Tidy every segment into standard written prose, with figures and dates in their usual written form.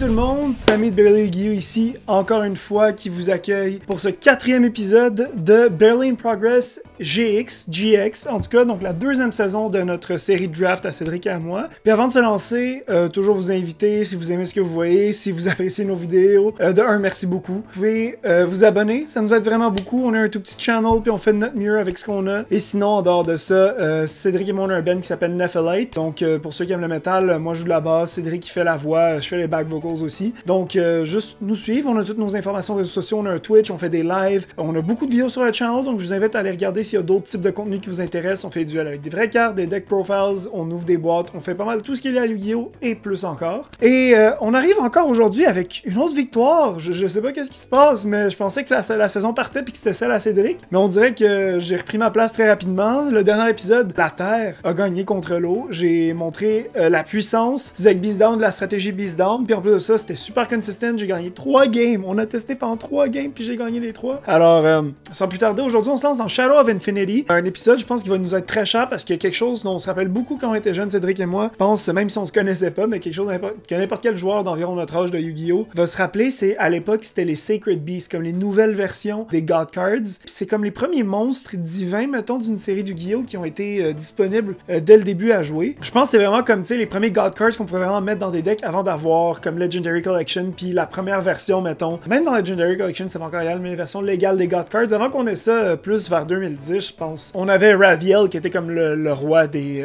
tout le monde, Samy de Barely Yu-Gi-Oh ici, encore une fois, qui vous accueille pour ce 4e épisode de Barely in Progress GX, en tout cas, donc la 2e saison de notre série de draft à Cédric et à moi. Puis avant de se lancer, toujours vous inviter, si vous aimez ce que vous voyez, si vous appréciez nos vidéos, de un, merci beaucoup. Vous pouvez vous abonner, ça nous aide vraiment beaucoup. On a un tout petit channel, puis on fait de notre mieux avec ce qu'on a. Et sinon, en dehors de ça, Cédric et moi, on a un band qui s'appelle Nephalite. Donc, pour ceux qui aiment le métal, moi je joue de la basse, Cédric qui fait la voix, je fais les back vocals aussi. Donc, juste nous suivre, on a toutes nos informations réseaux sociaux, on a un Twitch, on fait des lives, on a beaucoup de vidéos sur le channel, donc je vous invite à aller regarder s'il y a d'autres types de contenus qui vous intéressent. On fait des duels avec des vraies cartes, des deck profiles, on ouvre des boîtes, on fait pas mal tout ce qui est lié à Yu-Gi-Oh! Et plus encore. Et on arrive encore aujourd'hui avec une autre victoire. Je sais pas qu'est-ce qui se passe, mais je pensais que la saison partait puis que c'était celle à Cédric. Mais on dirait que j'ai repris ma place très rapidement. Le dernier épisode, la Terre a gagné contre l'eau. J'ai montré la puissance du deck Beastdown, de la stratégie Beastdown. Puis en plus de ça, c'était super consistent. J'ai gagné 3 games. On a testé pendant 3 games puis j'ai gagné les 3. Alors, sans plus tarder, aujourd'hui, on se lance dans Shadow of Infinity. Un épisode, je pense, qui va nous être très cher parce qu'il y a quelque chose dont on se rappelle beaucoup quand on était jeunes, Cédric et moi. Je pense, même si on se connaissait pas, mais quelque chose que n'importe quel joueur d'environ notre âge de Yu-Gi-Oh! Va se rappeler, c'est à l'époque, c'était les Sacred Beasts, comme les nouvelles versions des God Cards. C'est comme les premiers monstres divins, mettons, d'une série du Yu-Gi-Oh! Qui ont été disponibles dès le début à jouer. Je pense que c'est vraiment comme, tu sais, les premiers God Cards qu'on pouvait vraiment mettre dans des decks avant d'avoir comme Legendary Collection, puis la première version, mettons. Même dans Legendary Collection, c'est pas encore réel, mais la version légale des God Cards. Avant qu'on ait ça plus vers 2010, je pense. On avait Raviel qui était comme le roi des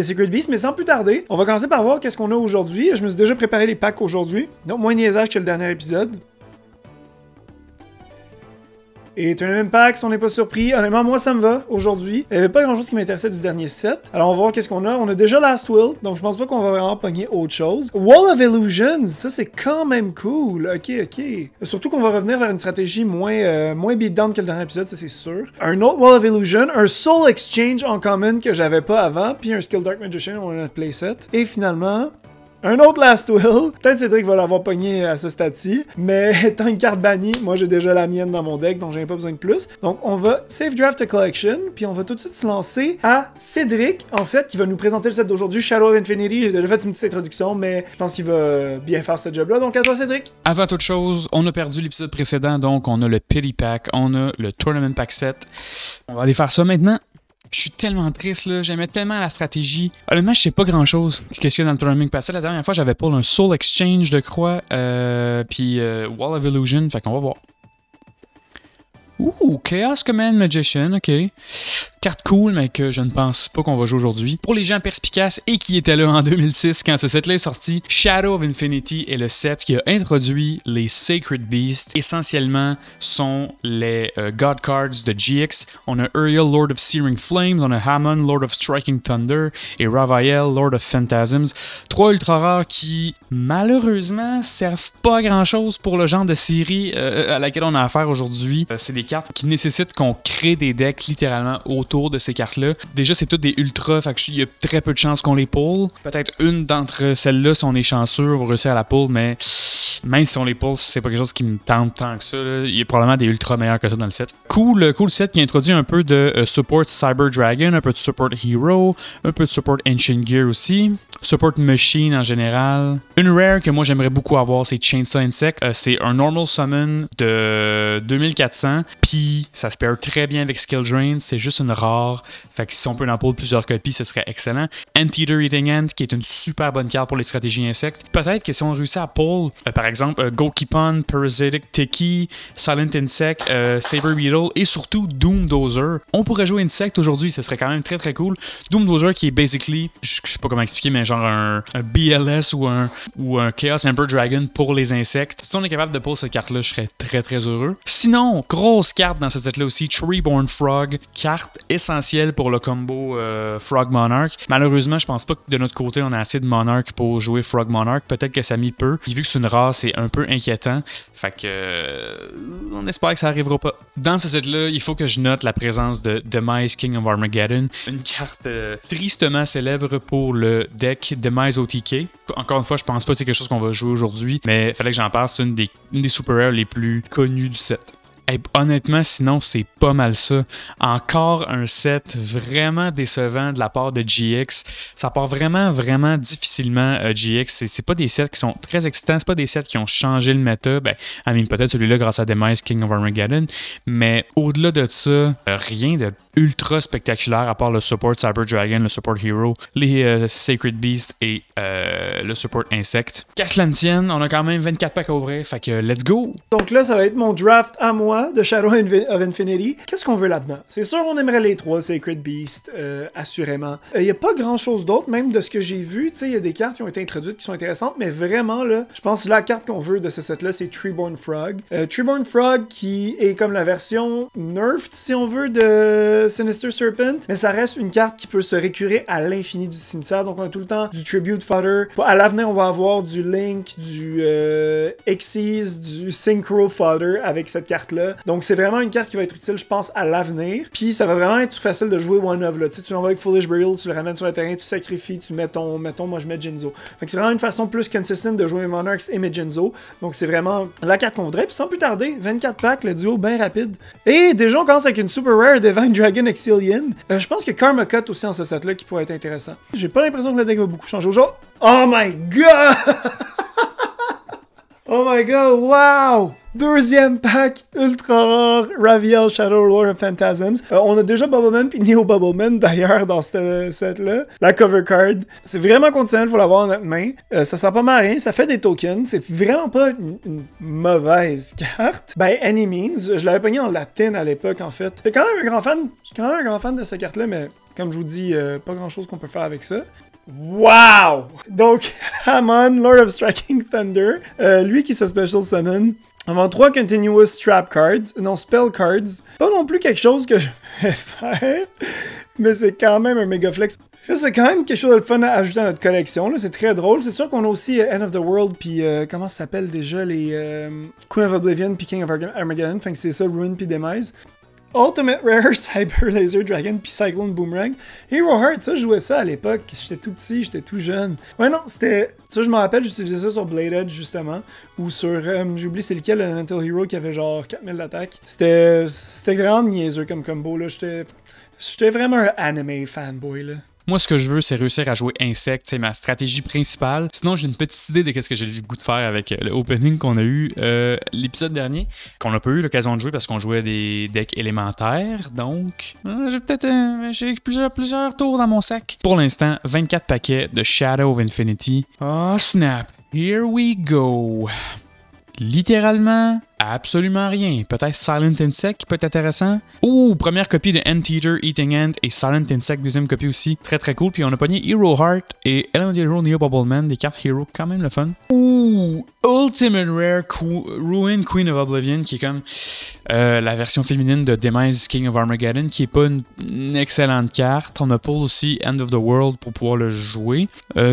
Sacred Beasts, mais sans plus tarder, on va commencer par voir qu'est-ce qu'on a aujourd'hui. Je me suis déjà préparé les packs aujourd'hui, donc moins niaisage que le dernier épisode. Et Tournament Packs, on n'est pas surpris. Honnêtement, moi, ça me va aujourd'hui. Il n'y avait pas grand-chose qui m'intéressait du dernier set. Alors, on va voir qu'est-ce qu'on a. On a déjà Last Will, donc je pense pas qu'on va vraiment pogner autre chose. Wall of Illusions, ça, c'est quand même cool. Ok. Surtout qu'on va revenir vers une stratégie moins beatdown que le dernier épisode, ça, c'est sûr. Un autre Wall of Illusion, un Soul Exchange en common que j'avais pas avant, puis un Skill Dark Magician, on a notre playset. Et finalement... un autre Last Will. Peut-être Cédric va l'avoir pogné à ce stade-ci, mais étant une carte bannie, moi j'ai déjà la mienne dans mon deck, donc j'ai pas besoin de plus. Donc on va save draft a collection, puis on va tout de suite se lancer à Cédric, en fait, qui va nous présenter le set d'aujourd'hui, Shadow of Infinity. J'ai déjà fait une petite introduction, mais je pense qu'il va bien faire ce job-là. Donc à toi, Cédric. Avant toute chose, on a perdu l'épisode précédent, donc on a le Pity Pack, on a le Tournament Pack set. On va aller faire ça maintenant. Je suis tellement triste, là. J'aimais tellement la stratégie. Honnêtement, je sais pas grand-chose qu'est-ce qu'il y a dans le Tournament Pack set. La dernière fois, j'avais pas un Soul Exchange, je crois, puis Wall of Illusion, fait qu'on va voir. Ouh, Chaos Command Magician, ok. Carte cool, mais que je ne pense pas qu'on va jouer aujourd'hui. Pour les gens perspicaces et qui étaient là en 2006 quand ce set-là est sorti, Shadow of Infinity est le set qui a introduit les Sacred Beasts. Essentiellement, sont les God Cards de GX. On a Uriel, Lord of Searing Flames, on a Hammon, Lord of Striking Thunder, et Ravael, Lord of Phantasms. 3 ultra rares qui, malheureusement, servent pas à grand-chose pour le genre de série à laquelle on a affaire aujourd'hui. C'est des cartes qui nécessitent qu'on crée des decks littéralement autour de ces cartes-là. Déjà, c'est toutes des ultras, fait qu'il y a très peu de chances qu'on les pull. Peut-être une d'entre celles-là, si on est chanceux, on va réussir à la pull, mais même si on les pull, c'est pas quelque chose qui me tente tant que ça. Là. Il y a probablement des ultras meilleurs que ça dans le set. Cool set qui introduit un peu de support Cyber Dragon, un peu de support Hero, un peu de support Ancient Gear aussi. Support Machine en général. Une rare que moi j'aimerais beaucoup avoir, c'est Chainsaw Insect. C'est un normal summon de 2400, puis ça se pair très bien avec Skill Drain. C'est juste une rare. Fait que si on peut en pull plusieurs copies, ce serait excellent. Anteater Eating Ant, qui est une super bonne carte pour les stratégies insectes. Peut-être que si on réussit à pull, par exemple, Gokipon, Parasitic Tiki, Silent Insect, Saber Beetle et surtout Doom Dozer, on pourrait jouer Insect aujourd'hui, ce serait quand même très très cool. Doom Dozer qui est basically, je sais pas comment expliquer, mais genre un BLS ou un Chaos Emperor Dragon pour les insectes. Si on est capable de pull cette carte-là, je serais très très heureux. Sinon, grosse carte dans ce set-là aussi, Treeborn Frog, carte essentielle pour le combo Frog Monarch. Malheureusement, je pense pas que de notre côté, on a assez de Monarch pour jouer Frog Monarch. Peut-être que Samy peut. Puis vu que c'est une race, c'est un peu inquiétant. Fait que on espère que ça arrivera pas. Dans ce set-là, il faut que je note la présence de Demise King of Armageddon. Une carte tristement célèbre pour le deck Demise OTK. Encore une fois, je pense pas que c'est quelque chose qu'on va jouer aujourd'hui, mais il fallait que j'en parle. C'est une des super rares les plus connues du set. Hey, honnêtement, sinon, c'est pas mal ça. Encore un set vraiment décevant de la part de GX. Ça part vraiment difficilement, GX. C'est pas des sets qui sont très excitants, c'est pas des sets qui ont changé le méta. Ben, peut-être celui-là grâce à Demise, King of Armageddon, mais au-delà de ça, rien de ultra spectaculaire à part le support Cyber Dragon, le support Hero, les Sacred Beasts et le support Insect. Qu'à cela ne tienne, on a quand même 24 packs à ouvrir, fait que let's go! Donc là, ça va être mon draft à moi de Shadow of Infinity. Qu'est-ce qu'on veut là-dedans? C'est sûr, on aimerait les 3 Sacred Beasts, assurément. Il n'y a pas grand-chose d'autre, même de ce que j'ai vu. Tu sais, il y a des cartes qui ont été introduites qui sont intéressantes, mais vraiment, là, je pense que la carte qu'on veut de ce set-là, c'est Treeborn Frog. Treeborn Frog qui est comme la version nerfed, si on veut, de Sinister Serpent, mais ça reste une carte qui peut se récurer à l'infini du cimetière, donc on a tout le temps du Tribute Fodder. À l'avenir, on va avoir du Link, du Xyz, du Synchro Fodder avec cette carte-là. Donc c'est vraiment une carte qui va être utile, je pense, à l'avenir. Puis ça va vraiment être facile de jouer one-of. Tu sais, tu l'envoies avec Foolish Burial, tu le ramènes sur le terrain, tu sacrifies, tu mets ton, mettons, moi je mets Jinzo. Fait que c'est vraiment une façon plus consistent de jouer Monarchs et mes Jinzo. Donc c'est vraiment la carte qu'on voudrait. Puis sans plus tarder, 24 packs, le duo bien rapide. Et déjà on commence avec une super rare Divine Dragon Exilian. Je pense que Karma Cut aussi en ce set-là qui pourrait être intéressant. J'ai pas l'impression que le deck va beaucoup changer aujourd'hui. Oh my god! Oh my god, wow! Deuxième pack ultra rare, Raviel Shadow Lord of Phantasms. On a déjà Bubbleman puis Neo Bubbleman d'ailleurs dans ce set-là. La cover card. C'est vraiment conditionnel, faut l'avoir dans notre main. Ça sert pas mal à rien, ça fait des tokens. C'est vraiment pas une mauvaise carte. By any means. Je l'avais pogné en latin à l'époque en fait. Je suis quand même un grand fan de cette carte-là, mais comme je vous dis, pas grand-chose qu'on peut faire avec ça. Wow! Donc, Hamon, Lord of Striking Thunder, lui qui se special summon. Avant 3 continuous trap cards, non spell cards. Pas non plus quelque chose que je vais faire, mais c'est quand même un méga flex. Là, c'est quand même quelque chose de fun à ajouter à notre collection. Là, c'est très drôle. C'est sûr qu'on a aussi End of the World, puis comment ça s'appelle déjà les Queen of Oblivion, puis King of Armageddon. Fait que c'est ça, Ruin puis Demise. Ultimate Rare, Cyber Laser Dragon, puis Cyclone Boomerang. Hero Heart, ça, je jouais ça à l'époque. J'étais tout petit, j'étais tout jeune. Ouais, non, c'était... Ça, je me rappelle, j'utilisais ça sur Blade Edge, justement. Ou sur... j'ai oublié c'est lequel, le Mental Hero, qui avait genre 4000 d'attaque. C'était vraiment niaiseux comme combo, là. J'étais vraiment un anime fanboy, là. Moi, ce que je veux, c'est réussir à jouer Insect, c'est ma stratégie principale. Sinon, j'ai une petite idée de ce que j'ai le goût de faire avec le opening qu'on a eu l'épisode dernier, qu'on n'a pas eu l'occasion de jouer parce qu'on jouait des decks élémentaires. Donc, j'ai plusieurs tours dans mon sac. Pour l'instant, 24 paquets de Shadow of Infinity. Oh snap! Here we go! Littéralement, absolument rien. Peut-être Silent Insect qui peut être intéressant. Ouh, première copie de Anteater, Eating Ant et Silent Insect, deuxième copie aussi. Très très cool. Puis on a pogné Hero Heart et Element Hero Neo Bubbleman, des cartes Hero, quand même le fun. Ouh, Ultimate Rare Ruin Queen of Oblivion, qui est comme la version féminine de Demise King of Armageddon, qui est pas une excellente carte. On a pull aussi End of the World pour pouvoir le jouer.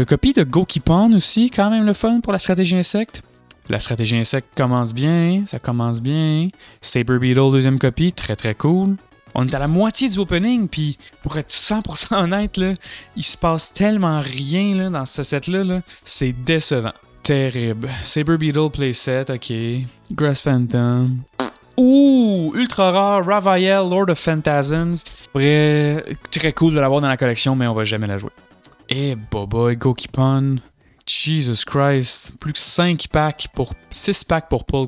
Copie de Gokipon aussi, quand même le fun pour la stratégie insecte. La stratégie insecte commence bien, ça commence bien. Saber Beetle, deuxième copie, très très cool. On est à la moitié du opening, puis pour être 100% honnête, là, il se passe tellement rien là, dans ce set-là, là, c'est décevant. Terrible. Saber Beetle playset, ok. Grass Phantom. Ouh! Ultra rare, Ravael, Lord of Phantasms. Vrai, très cool de l'avoir dans la collection, mais on va jamais la jouer. Eh, Boba, Gokipon. Jesus Christ, plus que 6 packs pour pull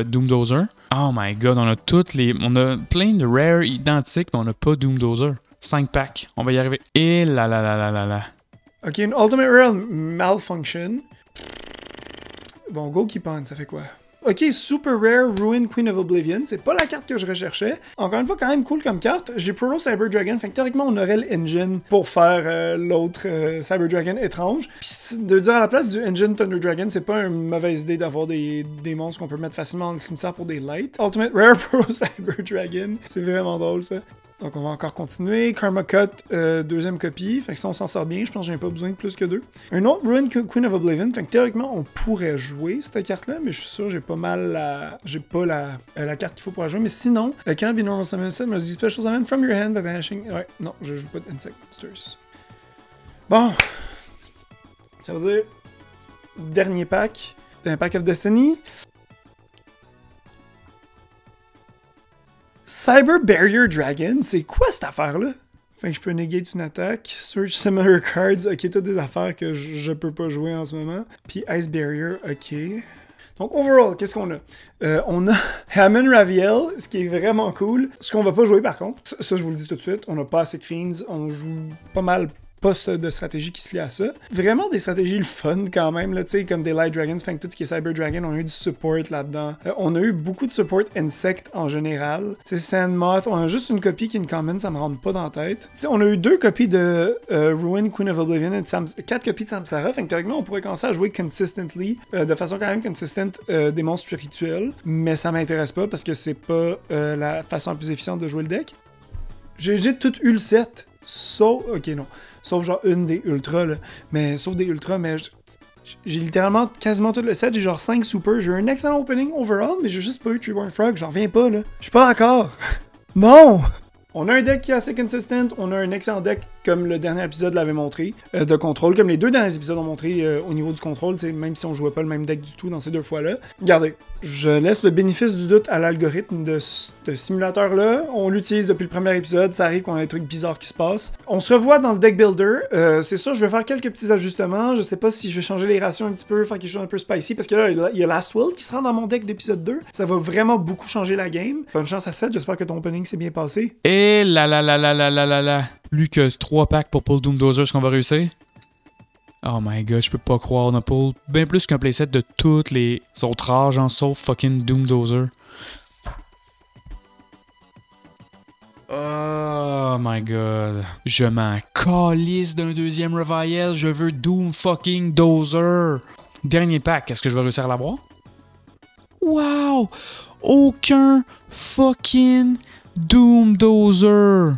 Doomdozer. Oh my god, on a plein de rares identiques, mais on n'a pas Doomdozer. 5 packs, on va y arriver. Et là. Ok, une Ultimate Rare Malfunction. Bon, Gokipon, ça fait quoi? Ok, Super Rare Ruin Queen of Oblivion, c'est pas la carte que je recherchais. Encore une fois, quand même cool comme carte. J'ai Proto Cyber Dragon, fait que théoriquement, on aurait l'engine pour faire l'autre Cyber Dragon étrange. Puis de dire à la place du engine Thunder Dragon, c'est pas une mauvaise idée d'avoir des monstres qu'on peut mettre facilement dans le cimetière pour des lights. Ultimate Rare Proto Cyber Dragon, c'est vraiment drôle ça. Donc on va encore continuer. Karma Cut, deuxième copie. Fait que ça on s'en sort bien, je pense que j'ai pas besoin de plus que 2. Un autre Ruin Queen of Oblivion. Fait que théoriquement on pourrait jouer cette carte-là, mais je suis sûr j'ai pas la carte qu'il faut pour la jouer. Mais sinon, Cannot be normal summon set, must be special summon from your hand by banishing. Ouais, non, je joue pas d'Insect Monsters. Bon. Ça veut dire dernier pack. Un pack of Destiny. Cyber Barrier Dragon, c'est quoi cette affaire-là? Fait que je peux negate une attaque. Search Similar Cards, ok, toutes des affaires que je peux pas jouer en ce moment. Puis Ice Barrier, ok. Donc, overall, qu'est-ce qu'on a? On a Hammond Raviel, ce qui est vraiment cool. Ce qu'on va pas jouer, par contre, ça, je vous le dis tout de suite, on n'a pas assez de Fiends, on joue pas mal postes de stratégie qui se lient à ça. Vraiment des stratégies le fun, quand même, là, tu sais, comme des Light Dragons, fait que tout ce qui est Cyber Dragon, on a eu du support là-dedans. On a eu beaucoup de support Insect en général. Tu sais, Sandmoth, on a juste une copie qui est une common, ça me rentre pas dans la tête. Tu sais, on a eu 2 copies de Ruin, Queen of Oblivion, et 4 copies de Samsara, fait que théoriquement, on pourrait commencer à jouer consistently, de façon quand même consistente, des monstres spirituels, mais ça m'intéresse pas parce que c'est pas la façon la plus efficiente de jouer le deck. J'ai tout eu le set, sauf... Ok, non. Sauf genre une des ultras, là. Mais sauf des ultras, mais j'ai littéralement quasiment tout le set. J'ai genre 5 super. J'ai eu un excellent opening overall, mais j'ai juste pas eu Treeborn Frog. J'en reviens pas, là. Je suis pas d'accord. Non! On a un deck qui est assez consistent, on a un excellent deck, comme le dernier épisode l'avait montré, de contrôle, comme les 2 derniers épisodes ont montré au niveau du contrôle, même si on jouait pas le même deck du tout dans ces 2 fois-là. Regardez, je laisse le bénéfice du doute à l'algorithme de simulateur-là. On l'utilise depuis le premier épisode, ça arrive qu'on a des trucs bizarres qui se passent. On se revoit dans le deck builder. C'est sûr, je vais faire quelques petits ajustements. Je sais pas si je vais changer les rations un petit peu, faire quelque chose un peu spicy, parce que là, il y a Last Will qui sera dans mon deck d'épisode 2. Ça va vraiment beaucoup changer la game. Bonne chance à 7, j'espère que ton opening s'est bien passé. Et là. Plus que 3 packs pour pull Doom Dozer, est-ce qu'on va réussir? Oh my god, je peux pas croire. On a pull bien plus qu'un playset de toutes les autres rages, hein, sauf fucking Doom Dozer. Oh my god. Je m'en calisse d'un deuxième Reviel. Je veux Doom fucking Dozer. Dernier pack, est-ce que je vais réussir à l'avoir? Wow! Aucun fucking Doom Dozer.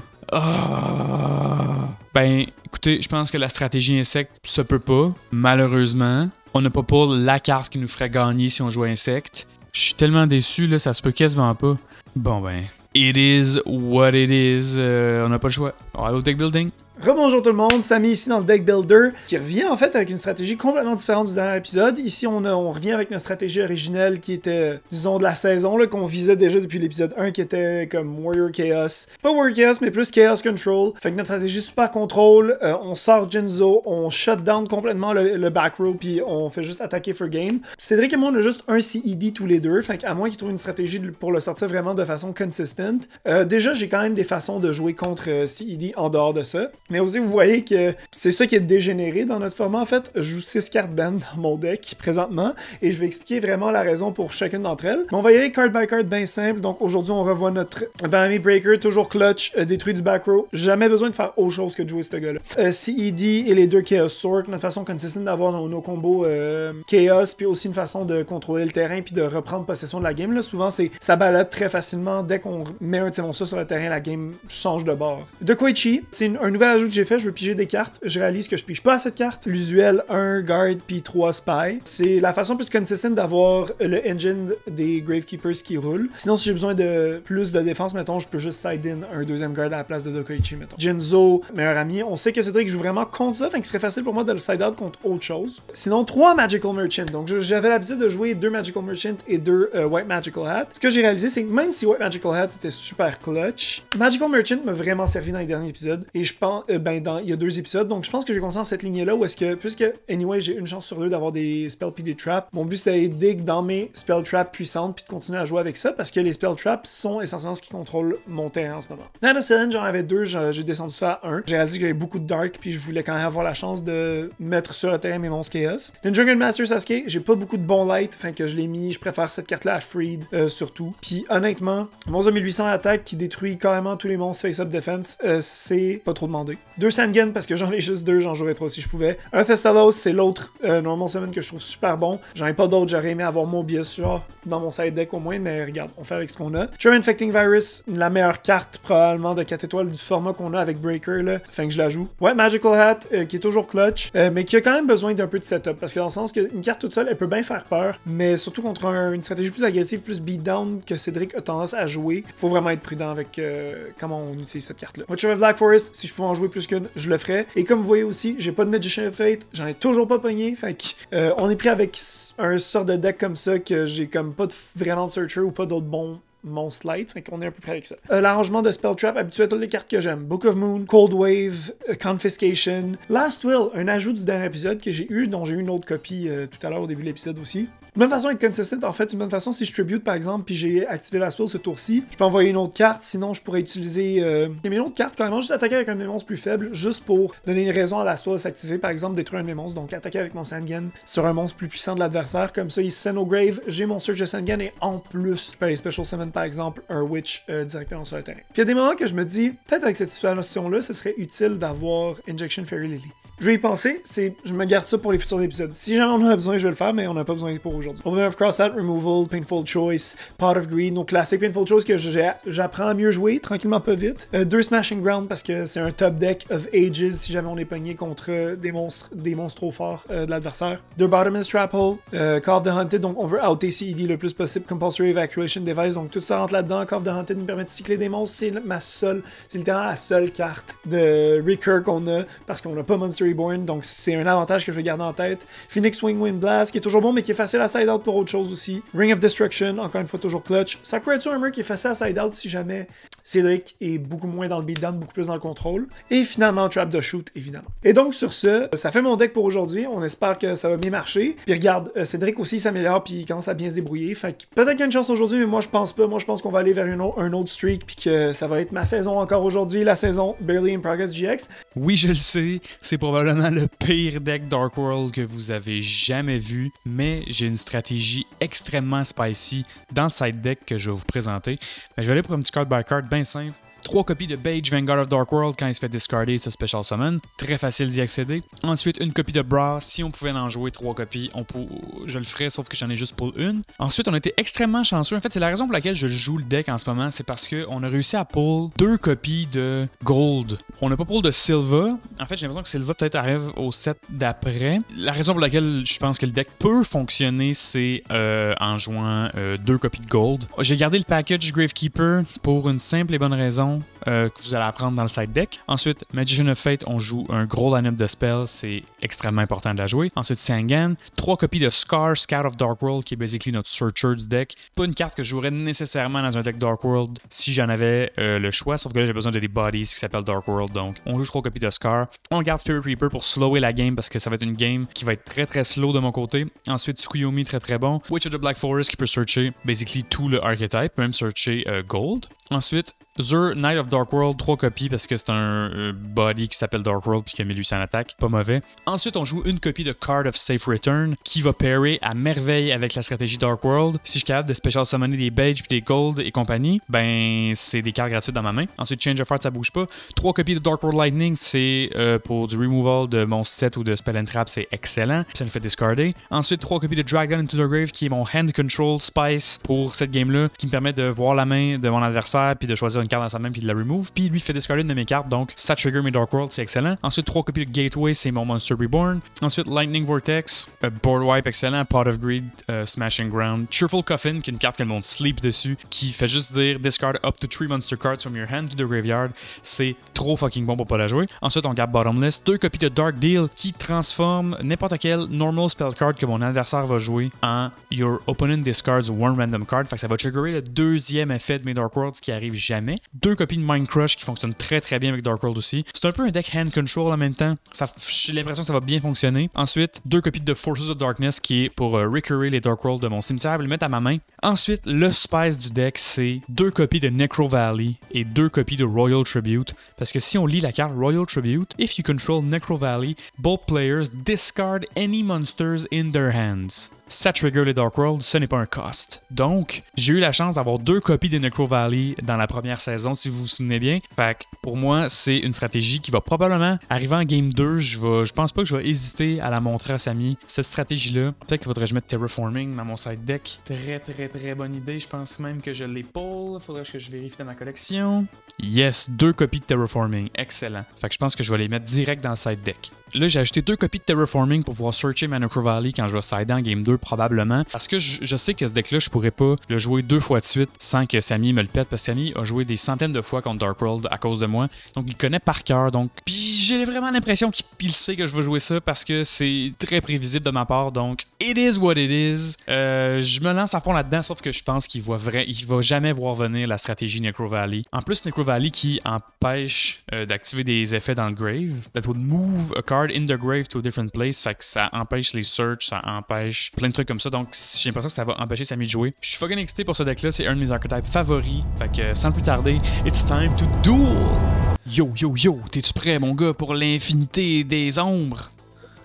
Ben, écoutez, je pense que la stratégie insecte se peut pas, malheureusement. On n'a pas pour la carte qui nous ferait gagner si on jouait insecte. Je suis tellement déçu, là, ça se peut quasiment pas. Bon ben, it is what it is. On n'a pas le choix. On va aller au deck building. Rebonjour tout le monde, Samy ici dans le Deck Builder, qui revient en fait avec une stratégie complètement différente du dernier épisode. Ici, on revient avec notre stratégie originelle qui était, disons, de la saison, là, qu'on visait déjà depuis l'épisode 1, qui était comme Warrior Chaos. Pas Warrior Chaos, mais plus Chaos Control. Fait que notre stratégie super contrôle, on sort Jinzo, on shut down complètement le back row, puis on fait juste attaquer for game. Cédric et moi, on a juste un CED tous les deux, fait qu'à moins qu'il trouve une stratégie pour le sortir vraiment de façon consistent. Déjà, j'ai quand même des façons de jouer contre CED en dehors de ça. Mais aussi, vous voyez que c'est ça qui est dégénéré dans notre format. En fait, je joue 6 cartes ban dans mon deck présentement et je vais expliquer vraiment la raison pour chacune d'entre elles. Mais on va y aller card by card bien simple. Donc aujourd'hui, on revoit notre Banami Breaker, toujours clutch, détruit du back row. Jamais besoin de faire autre chose que de jouer ce gars-là. CED et les 2 Chaos Sword, notre façon consistante d'avoir nos combos Chaos, puis aussi une façon de contrôler le terrain puis de reprendre possession de la game. Là, souvent, ça balade très facilement. Dès qu'on met un de ces monstres sur le terrain, la game change de bord. De Koichi, c'est un nouvel ajout que j'ai fait. Je veux piger des cartes. Je réalise que je pige pas assez de cartes. L'usuel 1 guard puis 3 spy. C'est la façon plus consistante d'avoir le engine des Gravekeepers qui roule. Sinon, si j'ai besoin de plus de défense, mettons, je peux juste side in un deuxième guard à la place de Dokoichi, mettons. Jinzo, meilleur ami. On sait que Cédric joue vraiment contre ça, fait que ce serait facile pour moi de le side out contre autre chose. Sinon, 3 Magical Merchant. Donc, j'avais l'habitude de jouer 2 Magical Merchant et 2 White Magical Hat. Ce que j'ai réalisé, c'est que même si White Magical Hat était super clutch, Magical Merchant m'a vraiment servi dans les derniers épisodes. Et je pense, il y a 2 épisodes, donc je pense que j'ai conscience cette lignée-là où est-ce que, puisque, anyway, j'ai une chance sur 2 d'avoir des spells puis des traps, mon but c'était dig dans mes spell traps puissantes puis de continuer à jouer avec ça parce que les spell traps sont essentiellement ce qui contrôle mon terrain en ce moment. Nanocylindre, j'en avais 2, j'ai descendu ça à 1. J'ai réalisé que j'avais beaucoup de dark puis je voulais quand même avoir la chance de mettre sur le terrain mes monstres chaos. Ninja Grandmaster Sasuke, j'ai pas beaucoup de bons light, fait que je l'ai mis, je préfère cette carte-là à Freed surtout. Puis honnêtement, monstre de 1800 attaque qui détruit carrément tous les monstres face-up defense, c'est pas trop demandé. 2 Sangen parce que j'en ai juste 2, j'en jouerais trop si je pouvais. Un Thestalos, c'est l'autre normal summon que je trouve super bon. J'en ai pas d'autres, j'aurais aimé avoir Mobius genre dans mon side deck au moins, mais regarde, on fait avec ce qu'on a. Charm Infecting Virus, la meilleure carte probablement de 4 étoiles du format qu'on a avec Breaker là, enfin que je la joue. Ouais, Magical Hat qui est toujours clutch, mais qui a quand même besoin d'un peu de setup parce que dans le sens qu'une carte toute seule, elle peut bien faire peur, mais surtout contre une stratégie plus agressive, plus beatdown que Cédric a tendance à jouer, faut vraiment être prudent avec comment on utilise cette carte là. Witcher of Black Forest, si je pouvais en jouer plus qu'une, je le ferais. Et comme vous voyez aussi, j'ai pas de Magician of Fate, j'en ai toujours pas pogné, fait que on est pris avec un sort de deck comme ça que j'ai comme pas vraiment de Searcher ou pas d'autres bons monstre light, fait qu'on est à peu près avec ça. L'arrangement de Spell Trap habitué à toutes les cartes que j'aime. Book of Moon, Cold Wave, Confiscation, Last Will, un ajout du dernier épisode que j'ai eu, dont j'ai eu une autre copie tout à l'heure au début de l'épisode aussi. Une bonne façon d'être consistent, en fait, une bonne façon, si je tribute par exemple, puis j'ai activé la Will ce tour-ci, je peux envoyer une autre carte, sinon je pourrais utiliser une autre carte, carrément juste attaquer avec un de mes monstres plus faible, juste pour donner une raison à la Will de s'activer, par exemple détruire un de mes monstres, donc attaquer avec mon Sangan sur un monstre plus puissant de l'adversaire, comme ça il se send au grave, j'ai mon Surge de Sangan et en plus, je peux aller Special Summon par exemple un Witch directement sur le terrain. Puis il y a des moments que je me dis, peut-être avec cette situation-là, ce serait utile d'avoir Injection Fairy Lily. Je vais y penser, je me garde ça pour les futurs épisodes. Si jamais on en a besoin, je vais le faire, mais on n'a pas besoin pour aujourd'hui. Open of Crossout, Removal, Painful Choice, Pot of Greed, donc classique Painful Choice que j'apprends à mieux jouer, tranquillement pas vite. 2 Smashing Ground parce que c'est un top deck of Ages si jamais on est pogné contre des monstres trop forts de l'adversaire. 2 Bottomless Trap Hole, Call of the Hunted, donc on veut outer CED le plus possible, Compulsory Evacuation Device, donc tout ça rentre là-dedans. Call of the Hunted nous permet de cycler des monstres, c'est littéralement la seule carte de Recur qu'on a parce qu'on n'a pas Monster Reborn, donc c'est un avantage que je vais garder en tête. Phoenix Wing Wind Blast, qui est toujours bon, mais qui est facile à side out pour autre chose aussi. Ring of Destruction, encore une fois toujours clutch. Sakuretsu Armor, qui est facile à side out si jamais Cédric est beaucoup moins dans le beatdown, beaucoup plus dans le contrôle. Et finalement, Trap the Shoot, évidemment. Et donc, sur ce, ça fait mon deck pour aujourd'hui. On espère que ça va bien marcher. Puis regarde, Cédric aussi s'améliore, puis il commence à bien se débrouiller. Fait que peut-être qu'il y a une chance aujourd'hui, mais moi, je pense pas. Moi, je pense qu'on va aller vers un autre streak, puis que ça va être ma saison encore aujourd'hui, la saison Barely in Progress GX. Oui, je le sais, c'est probablement le pire deck Dark World que vous avez jamais vu, mais j'ai une stratégie extrêmement spicy dans le side deck que je vais vous présenter. Je vais aller pour un petit card by card bien simple. 3 copies de Bage, Vanguard of Dark World quand il se fait discarder ce Special Summon. Très facile d'y accéder. Ensuite, une copie de Brass. Si on pouvait en jouer 3 copies, je le ferais, sauf que j'en ai juste pour une. Ensuite, on a été extrêmement chanceux. En fait, c'est la raison pour laquelle je joue le deck en ce moment. C'est parce qu'on a réussi à pull 2 copies de Gold. On n'a pas pull de Silva. En fait, j'ai l'impression que Silva peut-être arrive au set d'après. La raison pour laquelle je pense que le deck peut fonctionner, c'est en jouant 2 copies de Gold. J'ai gardé le package Gravekeeper pour une simple et bonne raison. Que vous allez apprendre dans le side deck. Ensuite, Magician of Fate, on joue un gros line-up de spells, c'est extrêmement important de la jouer. Ensuite, Sangan, 3 copies de Scar, Scout of Dark World, qui est basically notre Searcher du deck. Pas une carte que je jouerais nécessairement dans un deck Dark World si j'en avais le choix, sauf que là, j'ai besoin de des bodies qui s'appellent Dark World, donc on joue 3 copies de Scar. On garde Spirit Reaper pour slower la game, parce que ça va être une game qui va être très très slow de mon côté. Ensuite, Tsukuyomi, très très bon. Witch of the Black Forest, qui peut searcher basically tout le archetype, même searcher Gold. Ensuite, Zur, Knight of Dark World, 3 copies parce que c'est un body qui s'appelle Dark World puis qui a 1800 attaque, pas mauvais. Ensuite, on joue une copie de Card of Safe Return qui va pairer à merveille avec la stratégie Dark World. Si je suis capable de special summoner des Beige puis des Gold et compagnie, ben c'est des cartes gratuites dans ma main. Ensuite, Change of Heart, ça bouge pas. 3 copies de Dark World Lightning, c'est pour du removal de mon set ou de Spell and Trap, c'est excellent. Puis ça me fait discarder. Ensuite, 3 copies de Dragon into the Grave qui est mon Hand Control Spice pour cette game-là qui me permet de voir la main de mon adversaire puis de choisir une carte dans sa main puis de la remove. Puis lui fait discarder une de mes cartes, donc ça trigger mes Dark World, c'est excellent. Ensuite, 3 copies de Gateway, c'est mon Monster Reborn. Ensuite, Lightning Vortex, Board Wipe, excellent. Pot of Greed, Smashing Ground. Cheerful Coffin, qui est une carte que le monde sleep dessus, qui fait juste dire discard up to 3 monster cards from your hand to the graveyard. C'est trop fucking bon pour pas la jouer. Ensuite, on garde Bottomless. 2 copies de Dark Deal qui transforme n'importe quel normal spell card que mon adversaire va jouer en Your Opponent discards one random card. Fait que ça va triggerer le deuxième effet de mes Dark Worlds qui arrive jamais. 2 copies de Mind Crush qui fonctionnent très très bien avec Dark World aussi. C'est un peu un deck hand control en même temps. J'ai l'impression que ça va bien fonctionner. Ensuite, 2 copies de Forces of Darkness qui est pour recurrer les Dark World de mon cimetière et les mettre à ma main. Ensuite, le spice du deck, c'est 2 copies de Necro Valley et 2 copies de Royal Tribute. Parce que si on lit la carte Royal Tribute, if you control Necro Valley, both players discard any monsters in their hands. Ça trigger les Dark World, ce n'est pas un cost. Donc, j'ai eu la chance d'avoir 2 copies de Necro Valley dans la première saison, si vous vous souvenez bien. Fait que, pour moi, c'est une stratégie qui va probablement arriver en Game 2. Je pense pas que je vais hésiter à la montrer à Samy. Cette stratégie-là, peut-être qu'il faudrait que je mette Terraforming dans mon side deck. Très, très, très bonne idée. Je pense même que je l'ai pull. Faudrait que je vérifie dans ma collection. Yes, 2 copies de Terraforming. Excellent. Fait que je pense que je vais les mettre direct dans le side deck. Là, j'ai acheté 2 copies de Terraforming pour pouvoir searcher ma Necro Valley quand je vais side en Game 2 2 probablement. Parce que je sais que ce deck-là, je pourrais pas le jouer 2 fois de suite sans que Samy me le pète. Parce que Samy a joué des centaines de fois contre Dark World à cause de moi. Donc il connaît par cœur. Donc puis j'ai vraiment l'impression qu'il sait que je vais jouer ça parce que c'est très prévisible de ma part. Donc it is what it is. Je me lance à fond là-dedans, sauf que je pense qu'il va jamais voir venir la stratégie Necro Valley. En plus, Necro Valley qui empêche d'activer des effets dans le grave. That would move a card in the grave to a different place. Fait que ça empêche les search, ça empêche plein de trucs comme ça. Donc j'ai l'impression que ça va empêcher Samy de jouer. Je suis fucking excité pour ce deck-là. C'est un de mes archetypes favoris. Fait que sans plus tarder, it's time to duel! Yo, yo, yo, t'es-tu prêt, mon gars, pour l'infinité des ombres?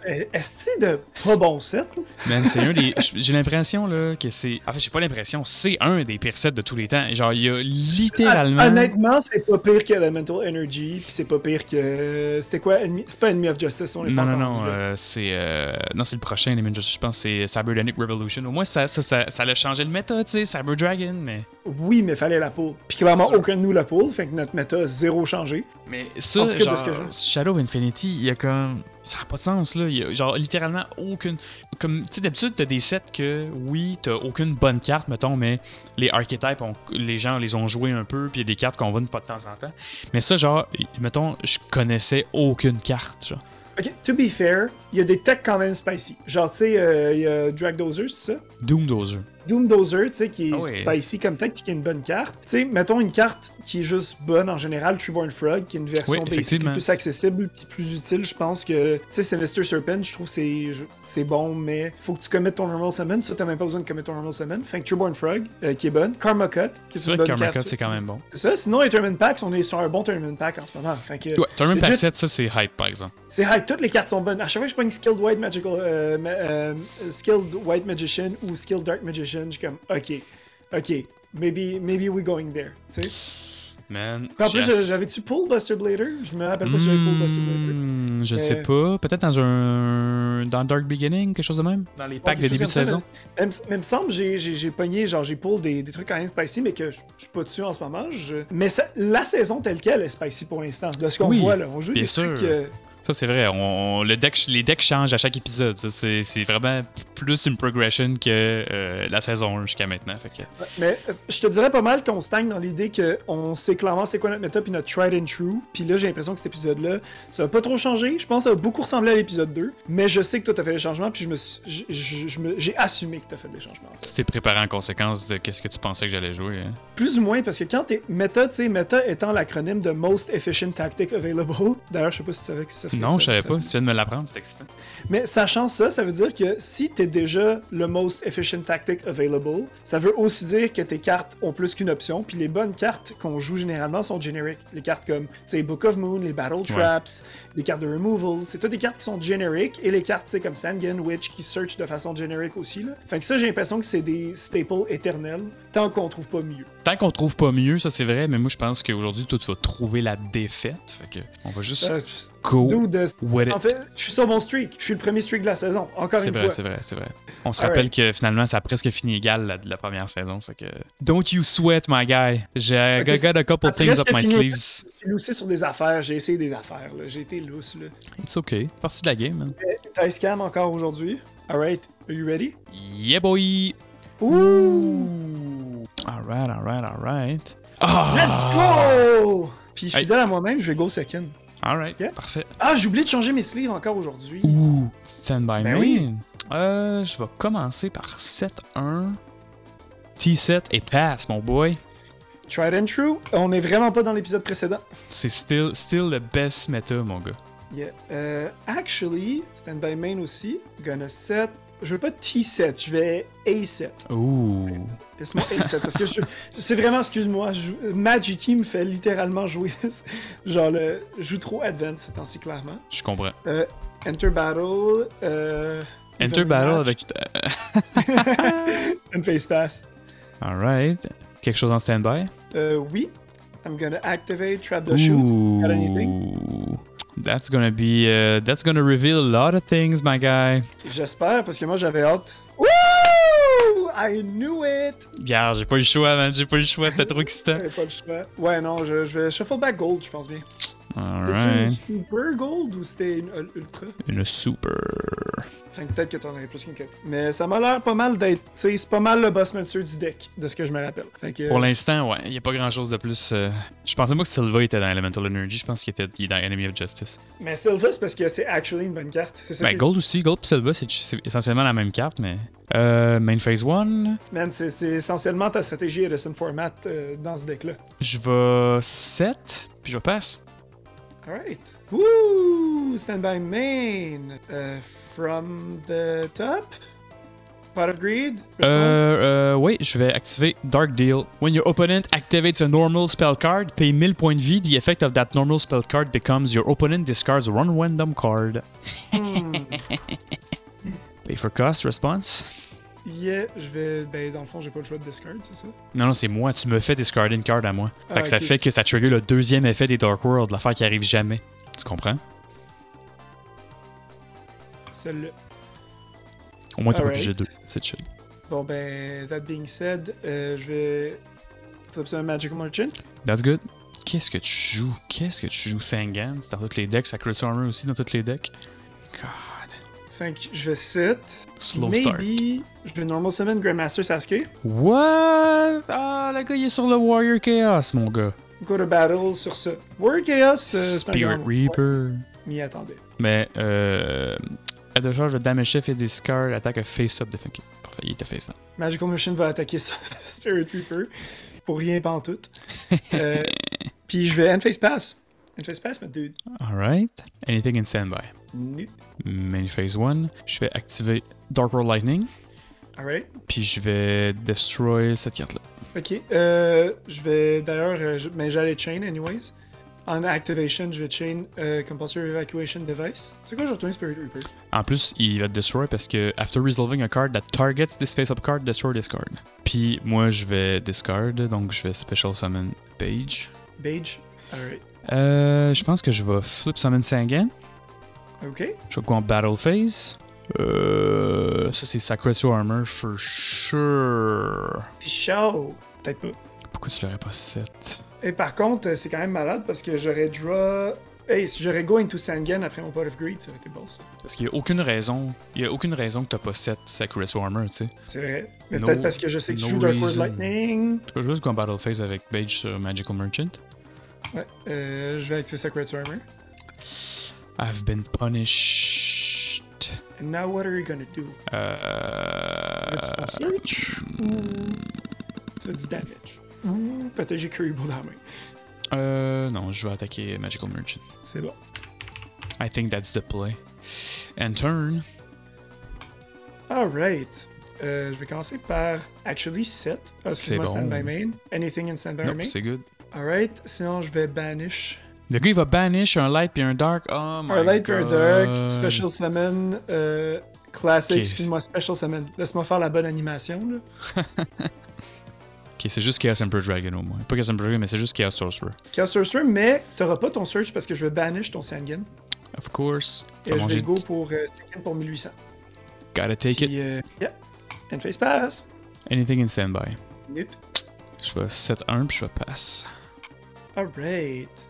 Est-ce que de pas bon set? Là? Man, c'est un des. J'ai l'impression là que c'est. En fait, j'ai pas l'impression, c'est un des pires sets de tous les temps. Genre, il y a littéralement. Honnêtement, c'est pas pire que Elemental Energy, puis c'est pas pire que. C'était quoi? C'est pas Enemy of Justice, on est pas Non, c'est. Non, c'est le prochain, Enemy of Justice. Je pense que c'est Cyberdemic Revolution. Au moins, ça l'a changé le méta, tu sais, Cyber Dragon, mais. Oui, mais fallait la pool. Puis clairement, aucun de nous la pool, fait que notre méta a zéro changé. Mais ça, genre, Shadow Infinity, il y a comme. Ça n'a pas de sens, là. Il y a, genre, littéralement aucune. Comme, tu sais, d'habitude, t'as des sets que, oui, t'as aucune bonne carte, mettons, mais les archetypes, les gens les ont joués un peu, puis il y a des cartes qu'on voit une fois de temps en temps. Mais ça, genre, mettons, je connaissais aucune carte, genre. Ok, to be fair, il y a des techs quand même spicy. Genre, tu sais, il y a Drag Dozer, c'est ça? Doom Dozer. Doom Dozer, tu sais, qui est spicy comme tech puis qui est une bonne carte. Tu sais, mettons une carte qui est juste bonne en général, Treeborn Frog, qui est une version basic plus accessible puis plus utile. Je pense que, tu sais, Sinister Serpent, je trouve que c'est bon, mais faut que tu commettes ton Normal Summon. Ça, t'as même pas besoin de commettre ton Normal Summon. Fait que Treeborn Frog, qui est bonne. Karma Cut, qui est une bonne carte. Karma Cut, c'est quand même bon. C'est ça. Sinon, les Tournament Packs, on est sur un bon Tournament Pack en ce moment. Fait que, ouais, Tournament Pack 7, ça, c'est hype, par exemple. C'est hype. Toutes les cartes sont bonnes. À chaque fois que je prends une Skilled White Magical, Skilled White Magician ou Skilled Dark Magician, je suis comme, ok, maybe we're going there, tu sais. Man, en plus, j'avais-tu pull Buster Blader? Je me rappelle pas si j'avais pull Buster Blader. Je sais pas. Peut-être dans Dark Beginning, quelque chose de même? Dans les packs de début de saison? Mais me semble j'ai pogné, genre j'ai pull des trucs quand même spicy, mais que je suis pas dessus en ce moment. Mais la saison telle qu'elle est spicy pour l'instant. De ce qu'on voit là. On joue des trucs... Ça, c'est vrai. Les decks changent à chaque épisode. C'est vraiment plus une progression que la saison 1 jusqu'à maintenant. Fait que... Mais je te dirais pas mal qu'on stagne dans l'idée qu'on sait clairement c'est quoi notre méta puis notre tried and true. Puis là, j'ai l'impression que cet épisode-là, ça va pas trop changer. Je pense que ça va beaucoup ressembler à l'épisode 2. Mais je sais que toi, t'as fait des changements. Puis j'ai assumé que t'as fait des changements. En fait. Tu t'es préparé en conséquence de qu'est-ce que tu pensais que j'allais jouer. Hein? Plus ou moins, parce que quand t'es méta, tu sais, méta étant l'acronyme de Most Efficient Tactic Available. D'ailleurs, je sais pas si tu savais que ça fait. Non, je savais pas. Tu viens de me l'apprendre, c'est excitant. Mais sachant ça, ça veut dire que si t'es déjà le most efficient tactic available, ça veut aussi dire que tes cartes ont plus qu'une option. Puis les bonnes cartes qu'on joue généralement sont generic. Les cartes comme, tu sais, Book of Moon, les Battle Traps, les cartes de removal, c'est toutes des cartes qui sont generic. Et les cartes, tu sais, comme Sangan Witch qui search de façon generic aussi. Là. Fait que ça, j'ai l'impression que c'est des staples éternels tant qu'on trouve pas mieux. Tant qu'on trouve pas mieux, ça c'est vrai, mais moi je pense qu'aujourd'hui, toi tu vas trouver la défaite. Fait que on va juste go with it. En fait, je suis sur mon streak. Je suis le premier streak de la saison. Encore une fois. C'est vrai. On se rappelle que finalement ça a presque fini égal la première saison. Fait que don't you sweat, my guy. J'ai got a couple things up my sleeves. J'ai loussé sur des affaires. J'ai essayé des affaires. Là. J'ai été lousse. Là. It's okay. Partie de la game, man. T'as scam encore aujourd'hui. Alright. Are you ready? Yeah, boy. Ouh! Alright. Oh! Let's go! Puis fidèle à moi-même, je vais go second. Alright, parfait. Ah, j'ai oublié de changer mes sleeves encore aujourd'hui. Ouh! Stand by me. Oui. Je vais commencer par 7-1. T7 et pass, mon boy. Tried and true. On est vraiment pas dans l'épisode précédent. C'est still the best meta, mon gars. Yeah. Actually, stand by main aussi. Gonna set. Je veux pas T7, je vais A7. Ouh. Laisse-moi A7, parce que c'est vraiment, excuse-moi, Magic me fait littéralement jouer. Genre, je joue trop Advance ces temps-ci, clairement. Je comprends. Enter Battle. Enter Battle avec. And Face Pass. Alright. Quelque chose en stand-by? Oui. I'm gonna activate Trap the Shoot. Got anything? That's gonna reveal a lot of things, my guy. J'espère, parce que moi j'avais hâte. Woo! I knew it! Regarde, j'ai pas eu le choix, c'était trop excitant. J'avais pas le choix. Ouais, non, je vais Shuffle Back Gold, je pense bien. Alright. C'était-tu une super gold ou c'était une ultra? Une super. Enfin, peut-être que t'en aurais plus qu'une copie. Mais ça m'a l'air pas mal d'être. Tu sais, c'est pas mal le boss monsieur du deck, de ce que je me rappelle. Fait que, Pour l'instant, ouais, il y a pas grand chose de plus. Je pensais pas que Silva était dans Elemental Energy, je pense qu'il est dans Enemy of Justice. Mais Sylva, c'est parce que c'est actually une bonne carte. C'est ça Ben, qui- Gold aussi, Gold pis Silva, c'est essentiellement la même carte, mais. Main phase 1. Man, c'est essentiellement ta stratégie Edison Format dans ce deck-là. Je vais 7, puis je vais passe. Alright. Woo! Stand by main. From the top? Pot of Greed? Response? Oui, je vais activer Dark Deal. When your opponent activates a normal spell card, pay 1000 points de vie. The effect of that normal spell card becomes your opponent discards one random card. Pay for cost, response. Yeah, je vais. Ben, dans le fond, j'ai pas le choix de discard, c'est ça? Non, c'est moi. Tu me fais discarder une card à moi. Fait Ah, que ça ok. fait que ça trigger le deuxième effet des Dark World, l'affaire qui arrive jamais. Tu comprends? Celle-là. Au moins, t'es pas Alright. obligé de. C'est chill. Bon, ben, that being said, je vais. Flip ça un Magical Merchant. That's good. Qu'est-ce que tu joues? Qu'est-ce que tu joues? Sangan? C'est dans tous les decks. Sacred Armor aussi dans tous les decks. God. Fait que je vais set. Slow start. Maybe. Je vais Normal Summon Grandmaster Sasuke. What? Ah, le gars, il est sur le Warrior Chaos, mon gars. Go to battle sur ça. Warrior Chaos, c'est un Spirit grand- Reaper. M'y attendais. Mais, à de charge, le damage shift et discard attaque a face-up de Funky. Parfait, il était face-up. Magical Machine va attaquer ça, Spirit Reaper. Pour rien pantoute. Puis je vais End Phase Pass. End Phase Pass, mais dude. Alright. Anything in standby. Nope. Main phase 1. Je vais activer Dark World Lightning. Alright. Puis je vais destroy cette carte-là. Ok. Je vais d'ailleurs. Mais j'allais chain, anyways. En activation, je vais chain Compulsory Evacuation Device. C'est quoi, je retourne Spirit Reaper? En plus, il va te destroy parce que after resolving a card that targets this face-up card, destroy this card. Puis moi, je vais discard, donc je vais Special Summon Page. Beige. Alright. Je pense que je vais Flip Summon Sangan. Ok. Je vais go en Battle Phase. Ça, c'est Sacred Armor for sure. Puis Shao. Peut-être pas. Pourquoi tu l'aurais pas 7? Et par contre, c'est quand même malade parce que j'aurais draw. Hey, si j'aurais go into Sangan après mon Pot of Greed, ça aurait été beau ça. Parce qu'il y a aucune raison. Il y a aucune raison que t'as pas 7 Sacred Armor, tu sais. C'est vrai. Mais No- peut-être parce que je sais que tu no joues Dark World reason. Lightning. Tu peux juste go en Battle Phase avec Page sur Magical Merchant. Ouais. Je vais activer Sacred Armor. I've been punished. And now what are you gonna do? Tu vas search ou tu fais du damage? Ou peut-être j'ai Curry Bull dans la main. Non, je vais attaquer Magical Merchant. C'est bon. I think that's the play. And turn. Alright. Je vais commencer par actually set. Ah, excuse-moi, C'est bon. Stand by main. Anything in Stand by Nope, main. c'est good. Alright. Sinon, je vais banish. Le gars, il va banish un light puis un dark. Oh my god. Un light et un dark. Special summon. Classic. Ok. Excuse-moi, special summon. Laisse-moi faire la bonne animation là. Ok, c'est juste Chaos Emperor Dragon au moins. Pas Chaos Emperor Dragon, mais c'est juste Chaos Sorcerer. Chaos Sorcerer, mais t'auras pas ton search parce que je vais banish ton Sangan. Of course. Et T'as je mangé- vais go pour Sangan pour 1800. Gotta take it. Puis, yeah. And face pass. Anything in standby. Nope. Je vais 7-1 puis je vais pass. Alright.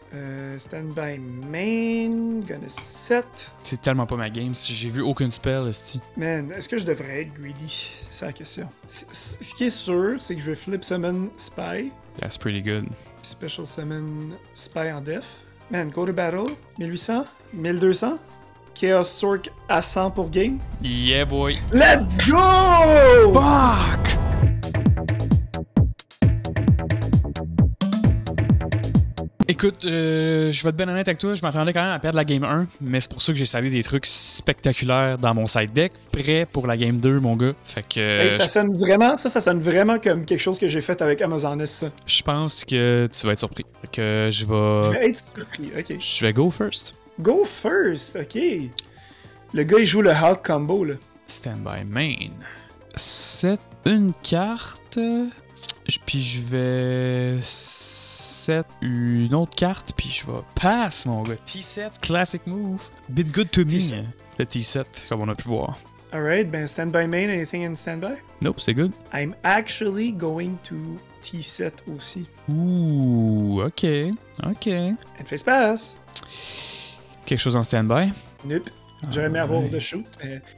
Stand by main. Gonna set. C'est tellement pas ma game. Si j'ai vu aucune spell, esti. Man, est-ce que je devrais être greedy? C'est ça la question. Ce qui est sûr, c'est que je vais flip summon Spy. That's pretty good. Special summon Spy en def. Man, go to battle. 1800? 1200? Chaos Sork à 100 pour game. Yeah, boy. Let's go! Fuck! Écoute, je vais être ben honnête avec toi, je m'attendais quand même à perdre la game 1, mais c'est pour ça que j'ai salé des trucs spectaculaires dans mon side deck, prêt pour la game 2, mon gars. Fait que Hey, ça sonne vraiment, ça sonne vraiment comme quelque chose que j'ai fait avec Amazonis, ça. je pense que tu vas être surpris. Fait que Je vais être surpris, ok. je vais go first. Go first, ok. Le gars, il joue le Hulk combo, là. Stand by main. C'est une carte, puis je vais set une autre carte, puis je vais pass, mon gars. T7, classic move. Been good to me, T7. hein, le T7, comme on a pu voir. Alright, ben stand by main, anything in stand by? Nope, c'est good. I'm actually going to T7 aussi. Ouh, ok. And face pass. Quelque chose en stand-by? Nope. J'aurais aimé avoir de shoot.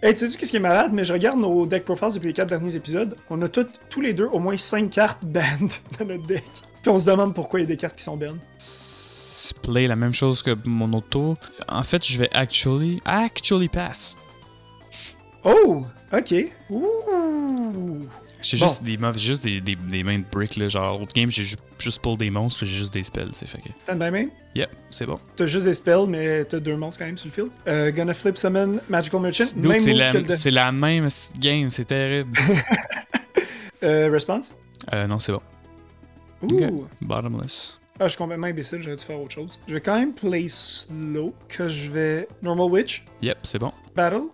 Hey, tu sais-tu qu'est-ce qui est malade? Mais je regarde nos deck profiles depuis les 4 derniers épisodes. On a tous les deux au moins 5 cartes banned dans notre deck. Puis on se demande pourquoi il y a des cartes qui sont banned. Play la même chose que mon autre tour. En fait, je vais actually pass. Oh! Ok. Ouh! J'ai juste des mains de brick, là. Genre, autre game, j'ai juste pull des monstres, puis j'ai juste des spells, c'est fait que... Stand by main? Yep, c'est bon. T'as juste des spells, mais t'as 2 monstres quand même sur le field. Gonna flip summon Magical Merchant. Dude, même c'est la même game, c'est terrible. Response? Non, c'est bon. Ouh! Okay. Bottomless. Ah, je suis complètement imbécile, j'aurais dû faire autre chose. Je vais quand même play slow, que je vais... Normal Witch? Yep, c'est bon. Battle?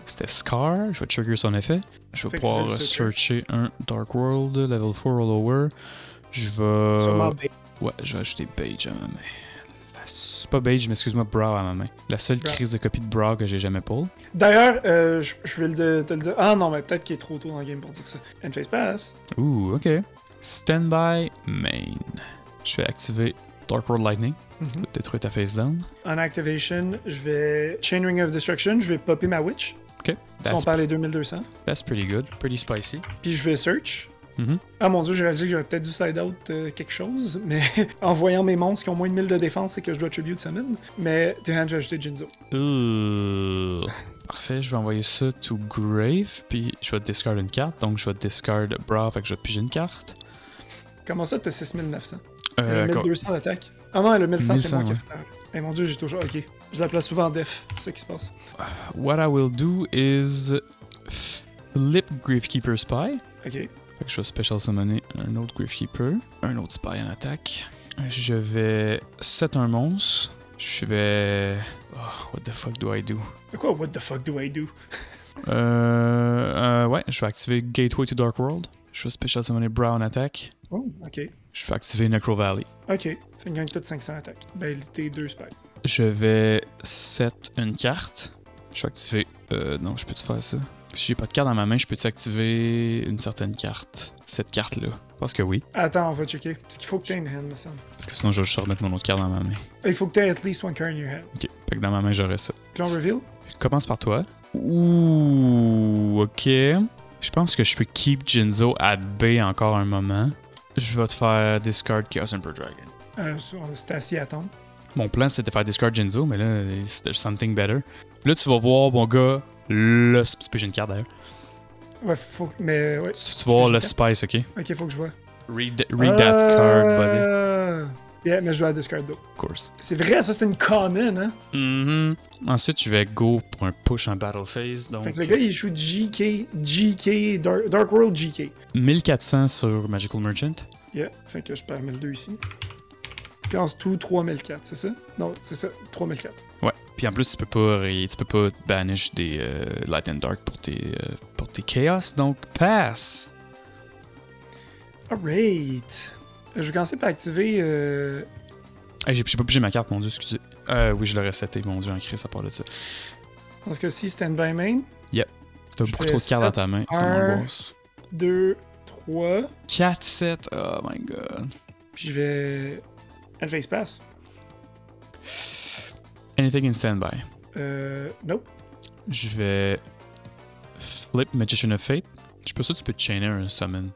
C'était Scar, je vais trigger son effet. Je vais pouvoir searcher un Dark World, level 4 or lower. Je vais... Sûrement Beige. Ouais, je vais ajouter Beige à ma main. Pas Beige, mais excuse-moi, Brow à ma main. La seule crise de copie de Brow que j'ai jamais pull. D'ailleurs, je vais te le dire. Ah non, mais peut-être qu'il est trop tôt dans le game pour dire ça. End phase pass. Ouh, ok. Standby main. Je vais activer Dark World Lightning. Détruire ta face down. En activation, je vais Chain Ring of Destruction, je vais popper ma Witch. Ok. Si on perd les 2200. That's pretty good. Pretty spicy. Puis je vais search. Ah mon dieu, j'ai réalisé que j'aurais peut-être dû side out quelque chose, mais en voyant mes monstres qui ont moins de 1000 de défense, c'est que je dois tribute summon. Mais de hand, j'ai ajouté Jinzo. Parfait, je vais envoyer ça to Grave, puis je vais discard une carte, donc je vais discard Brow, fait que je vais piger une carte. Comment ça, t'as 6900? Elle a 1200 d'attaque. Ah non, elle a 1100, c'est moi qui ai fait peur. Eh mon dieu, j'ai toujours... Ok, je la place souvent en def, c'est ça qui se passe. What I will do is flip Gravekeeper Spy. Ok. Fait que je vais special summoner un autre Gravekeeper, un autre Spy en attaque. Je vais set un monstre. Je vais... Oh, what the fuck do I do? Quoi, what the fuck do I do? Ouais, je vais activer Gateway to Dark World. Je vais special summoner Brow en attaque. Oh, ok. Je vais activer Necro Valley. Ok. Fait que gagne tout 500 attaques. Abilité 2 spells. Je vais set une carte. Je vais activer... non, je peux-tu faire ça? Si j'ai pas de carte dans ma main, je peux-tu activer une certaine carte? Cette carte-là. Parce que oui. Attends, on va checker. Parce qu'il faut que t'aies une hand, me semble. Parce que sinon, je vais juste remettre mon autre carte dans ma main. Il faut que t'aies at least one card in your hand. Ok. Fait que dans ma main, j'aurai ça. Clone reveal? Je commence par toi. Ouh, ok. Je pense que je peux keep Jinzo at bay encore un moment. Je vais te faire discard Chaos Emperor Dragon. C'était assis à attendre. Mon plan, c'était de faire discard Jinzo, mais là, there's something better. Là, tu vas voir, mon gars, le... C'est pas une carte, d'ailleurs. Ouais, faut... Mais, ouais. Tu vas voir le spice, ok? Ok, faut que je vois. Read that card, buddy. Yeah, mais je dois discard d'eau. Of course. C'est vrai, ça, c'est une common, hein? Ensuite, je vais go pour un push en battle phase, donc... Fait que le gars, il joue GK, Dark World GK. 1400 sur Magical Merchant. Yeah, fait que je perds 1002 ici. Puis en tout, 3004, c'est ça? Non, c'est ça, 3004. Ouais, puis en plus, tu peux pas banish des Light and Dark pour tes Chaos, donc pass! Alright! Je vais commencer par activer... Hey, j'ai pas pigé ma carte, mon dieu, excusez. Oui, je l'ai reseté, mon dieu, en crise, ça part de ça. Dans ce cas-ci, stand-by main. Yep. T'as beaucoup trop de cartes dans ta main, ça m'angoisse. 2, 3... 4, 7, oh my god. Puis je vais... Advance pass. Anything in standby. Nope. Je vais flip Magician of Fate. Je sais pas si tu peux chainer un summon.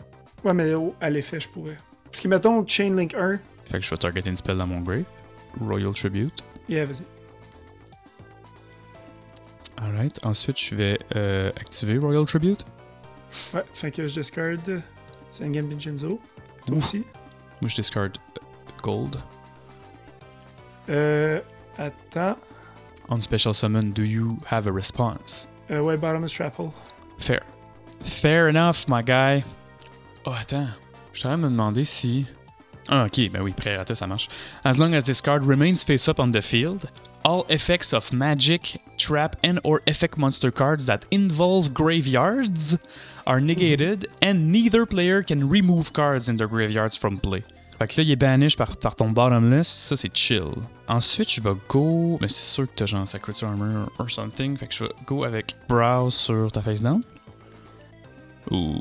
Ouais, mais à l'effet, je pourrais. Parce que mettons Chain Link 1. Fait que je vais targeter une spell dans mon grave. Royal Tribute. Yeah, vas-y. Alright. Ensuite, je vais activer Royal Tribute. Ouais, fait que je discard Sangam Vincenzo. Toi aussi. Moi, je discard Gold. Attends. On special summon, do you have a response? Ouais, Bottomless Trap Hole. Fair. Fair enough, my guy. Oh, attends. Je suis en train de me demander si... Ah, ok, ben oui, pré-raté, ça marche. As long as this card remains face up on the field, all effects of magic, trap, and or effect monster cards that involve graveyards are negated, and neither player can remove cards in their graveyards from play. Fait que là, il est banish par ton bottomless, ça c'est chill. Ensuite, je vais go... Mais c'est sûr que t'as genre Sacred Armor or something, fait que je vais go avec Browse sur ta face down. Ouh.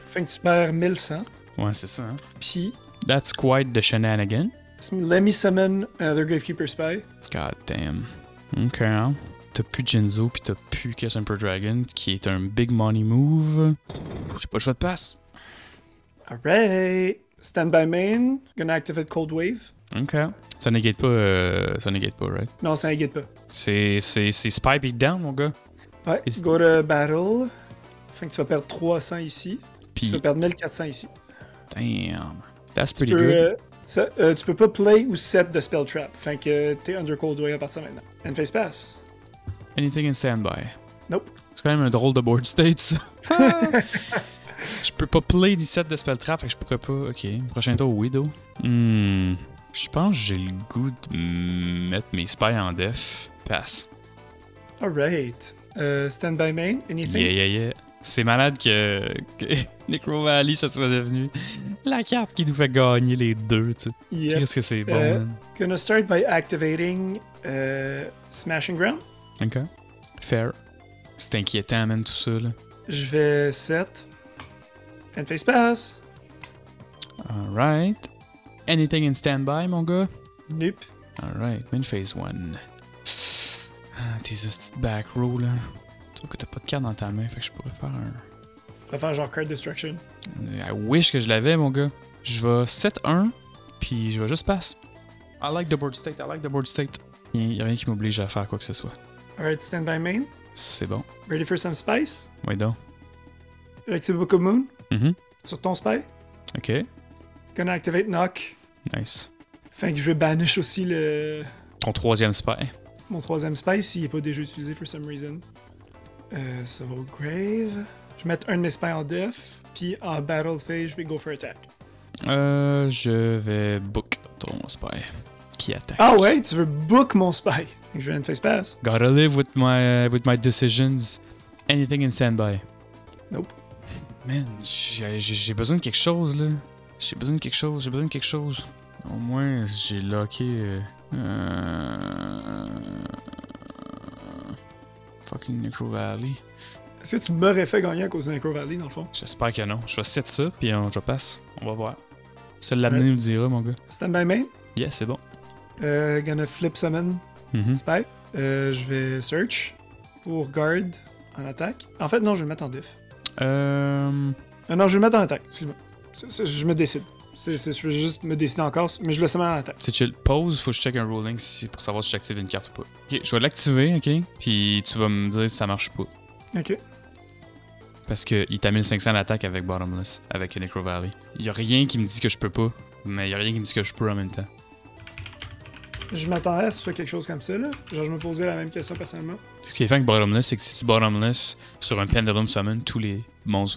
Fait que tu perds 1100. Ouais, c'est ça, hein. Puis... That's quite the shenanigan. Let me summon another Gravekeeper Spy. God damn. Ok. T'as plus Jinzo pis t'as plus Chaos Emperor Dragon, qui est un big money move. J'ai pas le choix de passe. Alright. Stand by main. Gonna activate Cold Wave. Ok. Ça negate pas, right? Non, ça n'inquiète pas. C'est Spy Beatdown, mon gars. Ouais, Et go to battle. Fait que tu vas perdre 300 ici. Puis, Tu vas perdre 1400 ici. damn. That's Tu pretty peux, good. tu peux pas play ou set de spell trap. Fait que t'es under Cold Wave à partir de maintenant. And face pass. Anything in standby. Nope. C'est quand même un drôle de board state, ça. Je peux pas play 17 de spell trap, fait que je pourrais pas. Ok, prochain tour, Widow. Je pense que j'ai le goût de mettre mes spies en def. Pass. Alright. Stand by main. Anything? Yeah. C'est malade que Necro Valley, ça soit devenu la carte qui nous fait gagner les deux, tu sais. Yep. Qu'est-ce que c'est bon, man. Gonna start by activating Smashing Ground. Ok. Fair. C'est inquiétant, man, tout ça, là. Je vais set. And face pass. Alright. Anything in standby, mon gars? Nope. Alright, main phase 1. Ah, tes petites back row, là. Sauf que t'as pas de carte dans ta main, fait que je pourrais faire un. Je vais faire genre Card Destruction. I wish que je l'avais, mon gars. Je vais 7-1, puis je vais juste pass. I like the board state. Y'a rien qui m'oblige à faire quoi que ce soit. Alright, stand by main. C'est bon. Ready for some spice? Oui, donc. Active Book of Moon. Mhm. Sur ton spy. Ok. Gonna activate Knock. Nice. Fait que je vais banish aussi Ton troisième spy. mon troisième spy s'il n'est pas déjà utilisé for some reason. Ça va au grave. Je vais mettre un de mes spies en def. Puis en battle phase, je vais go for attack. Je vais book ton spy qui attaque. Ah ouais, tu veux book mon spy. Fait que je vais une face pass. Gotta live with my decisions. Anything in standby. Nope. Man, j'ai besoin de quelque chose, là. J'ai besoin de quelque chose. Au moins, j'ai locké... Fucking Necro Valley. Est-ce que tu m'aurais fait gagner à cause de Necro Valley, dans le fond? J'espère que non. Je vais set ça, puis je passe. On va voir. Seul l'amener nous le dira, mon gars. Stand by main. Yeah, c'est bon. Gonna flip summon Mhm. spy. Je vais search pour guard en attaque. En fait, non, je vais le mettre en def. Non, je vais le mettre en attaque. Excuse-moi. Je me décide. Je vais juste me décider encore, mais je le summon en attaque. C'est chill. Pause, faut que je check un rolling pour savoir si j'active une carte ou pas. Ok, je vais l'activer, ok? Puis tu vas me dire si ça marche ou pas. Ok. Parce qu'il t'a 1500 d'attaque avec Bottomless, avec Necro Valley. Y'a rien qui me dit que je peux pas, mais y'a rien qui me dit que je peux en même temps. Je m'attendais à ce que ce soit quelque chose comme ça, là. Genre, je me posais la même question personnellement. Ce qui est fait avec Bottomless, c'est que si tu Bottomless sur un Pendulum Summon, tous les monstres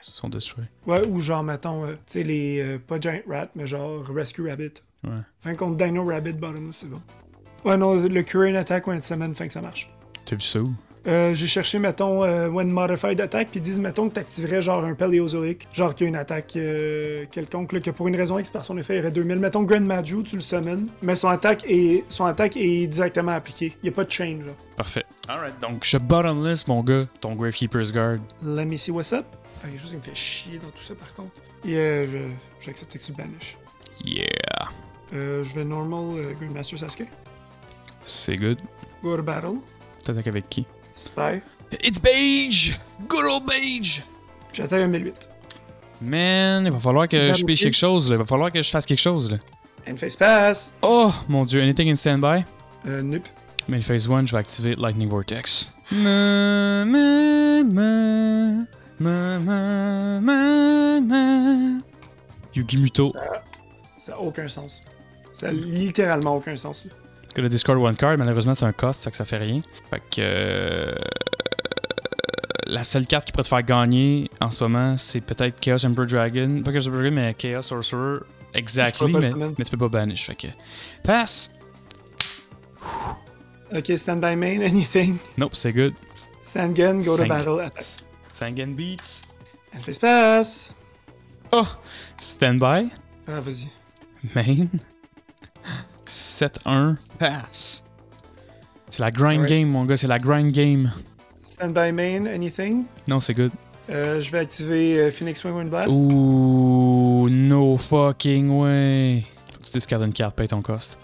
sont destroyed. Ouais, ou genre, mettons, tu sais, les. Pas Giant Rat, mais genre Rescue Rabbit. Ouais. Fin contre Dino Rabbit Bottomless, c'est bon. Ouais, non, le Current Attack ou un Summon, fin que ça marche. T'as vu ça où? J'ai cherché, mettons, When Modified Attack, puis ils disent, mettons, que t'activerais genre un Paleozoic, genre qu'il y a une attaque quelconque, là, que pour une raison X par son effet, il y aurait 2000. Mettons Grand Maju, tu le summon, mais son attaque est directement appliquée. Il n'y a pas de change, là. Parfait. Alright, donc je Bottomless, mon gars, ton Gravekeeper's Guard. Let me see what's up. Il y a quelque chose qui me fait chier dans tout ça, par contre. Et j'ai accepté que tu le banishes. Yeah. Je vais normal Grandmaster Sasuke. C'est good. Go to battle. T'attaques avec qui? Spy. It's Beige! Good old Beige! J'attaque à 1008. Man, il va falloir que je pige quelque chose, là. Il va falloir que je fasse quelque chose, là. And face pass. Oh, mon dieu, anything in standby? Nope. Mais phase 1, je vais activer Lightning Vortex. Yugimuto. Ça a aucun sens. Ça a littéralement aucun sens, là. Que le discard one card, malheureusement, c'est un cost, ça que ça fait rien. Fait que. La seule carte qui pourrait te faire gagner en ce moment, c'est peut-être Chaos Emperor Dragon. Pas Chaos Emperor Dragon, mais Chaos Sorcerer. Exactly, mais tu peux pas banish. Fait que. Pass! Ok, stand by main, anything. Nope, c'est good. Sandgun, go to battle, attack. Sangan beats. And face pass. Oh! Standby. Ah, vas-y. Main. 7-1. Pass. C'est la grind Alright. game, mon gars, c'est la grind game. Stand by main, anything. Non, c'est good. Je vais activer Phoenix Wing Wind Blast. Ouh, no fucking way. Tu discardes une carte, paye ton cost.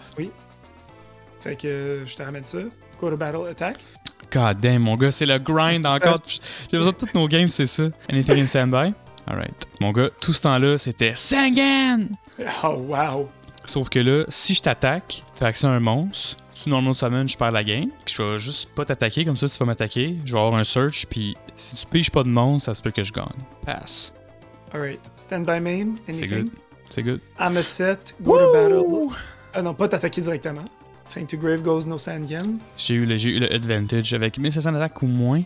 Fait que je te ramène ça. Go to battle, attack. God damn, mon gars, c'est le grind encore. J'ai besoin de toutes nos games, c'est ça. Anything in standby? Alright. Mon gars, tout ce temps-là, c'était Sangan! Oh, wow. Sauf que là, si je t'attaque, tu as accès à un monstre. Tu normal summon, je perds la game. Je vais juste pas t'attaquer, comme ça tu vas m'attaquer. Je vais avoir un search, puis si tu piges pas de monstre, ça se peut que je gagne. Pass. Alright. Stand by main, C'est anything? good. C'est good. I'm a set, go to battle. Ah non, pas t'attaquer directement. Fang to grave goes no Sangan. J'ai eu le advantage avec 1700 d'attaque ou moins.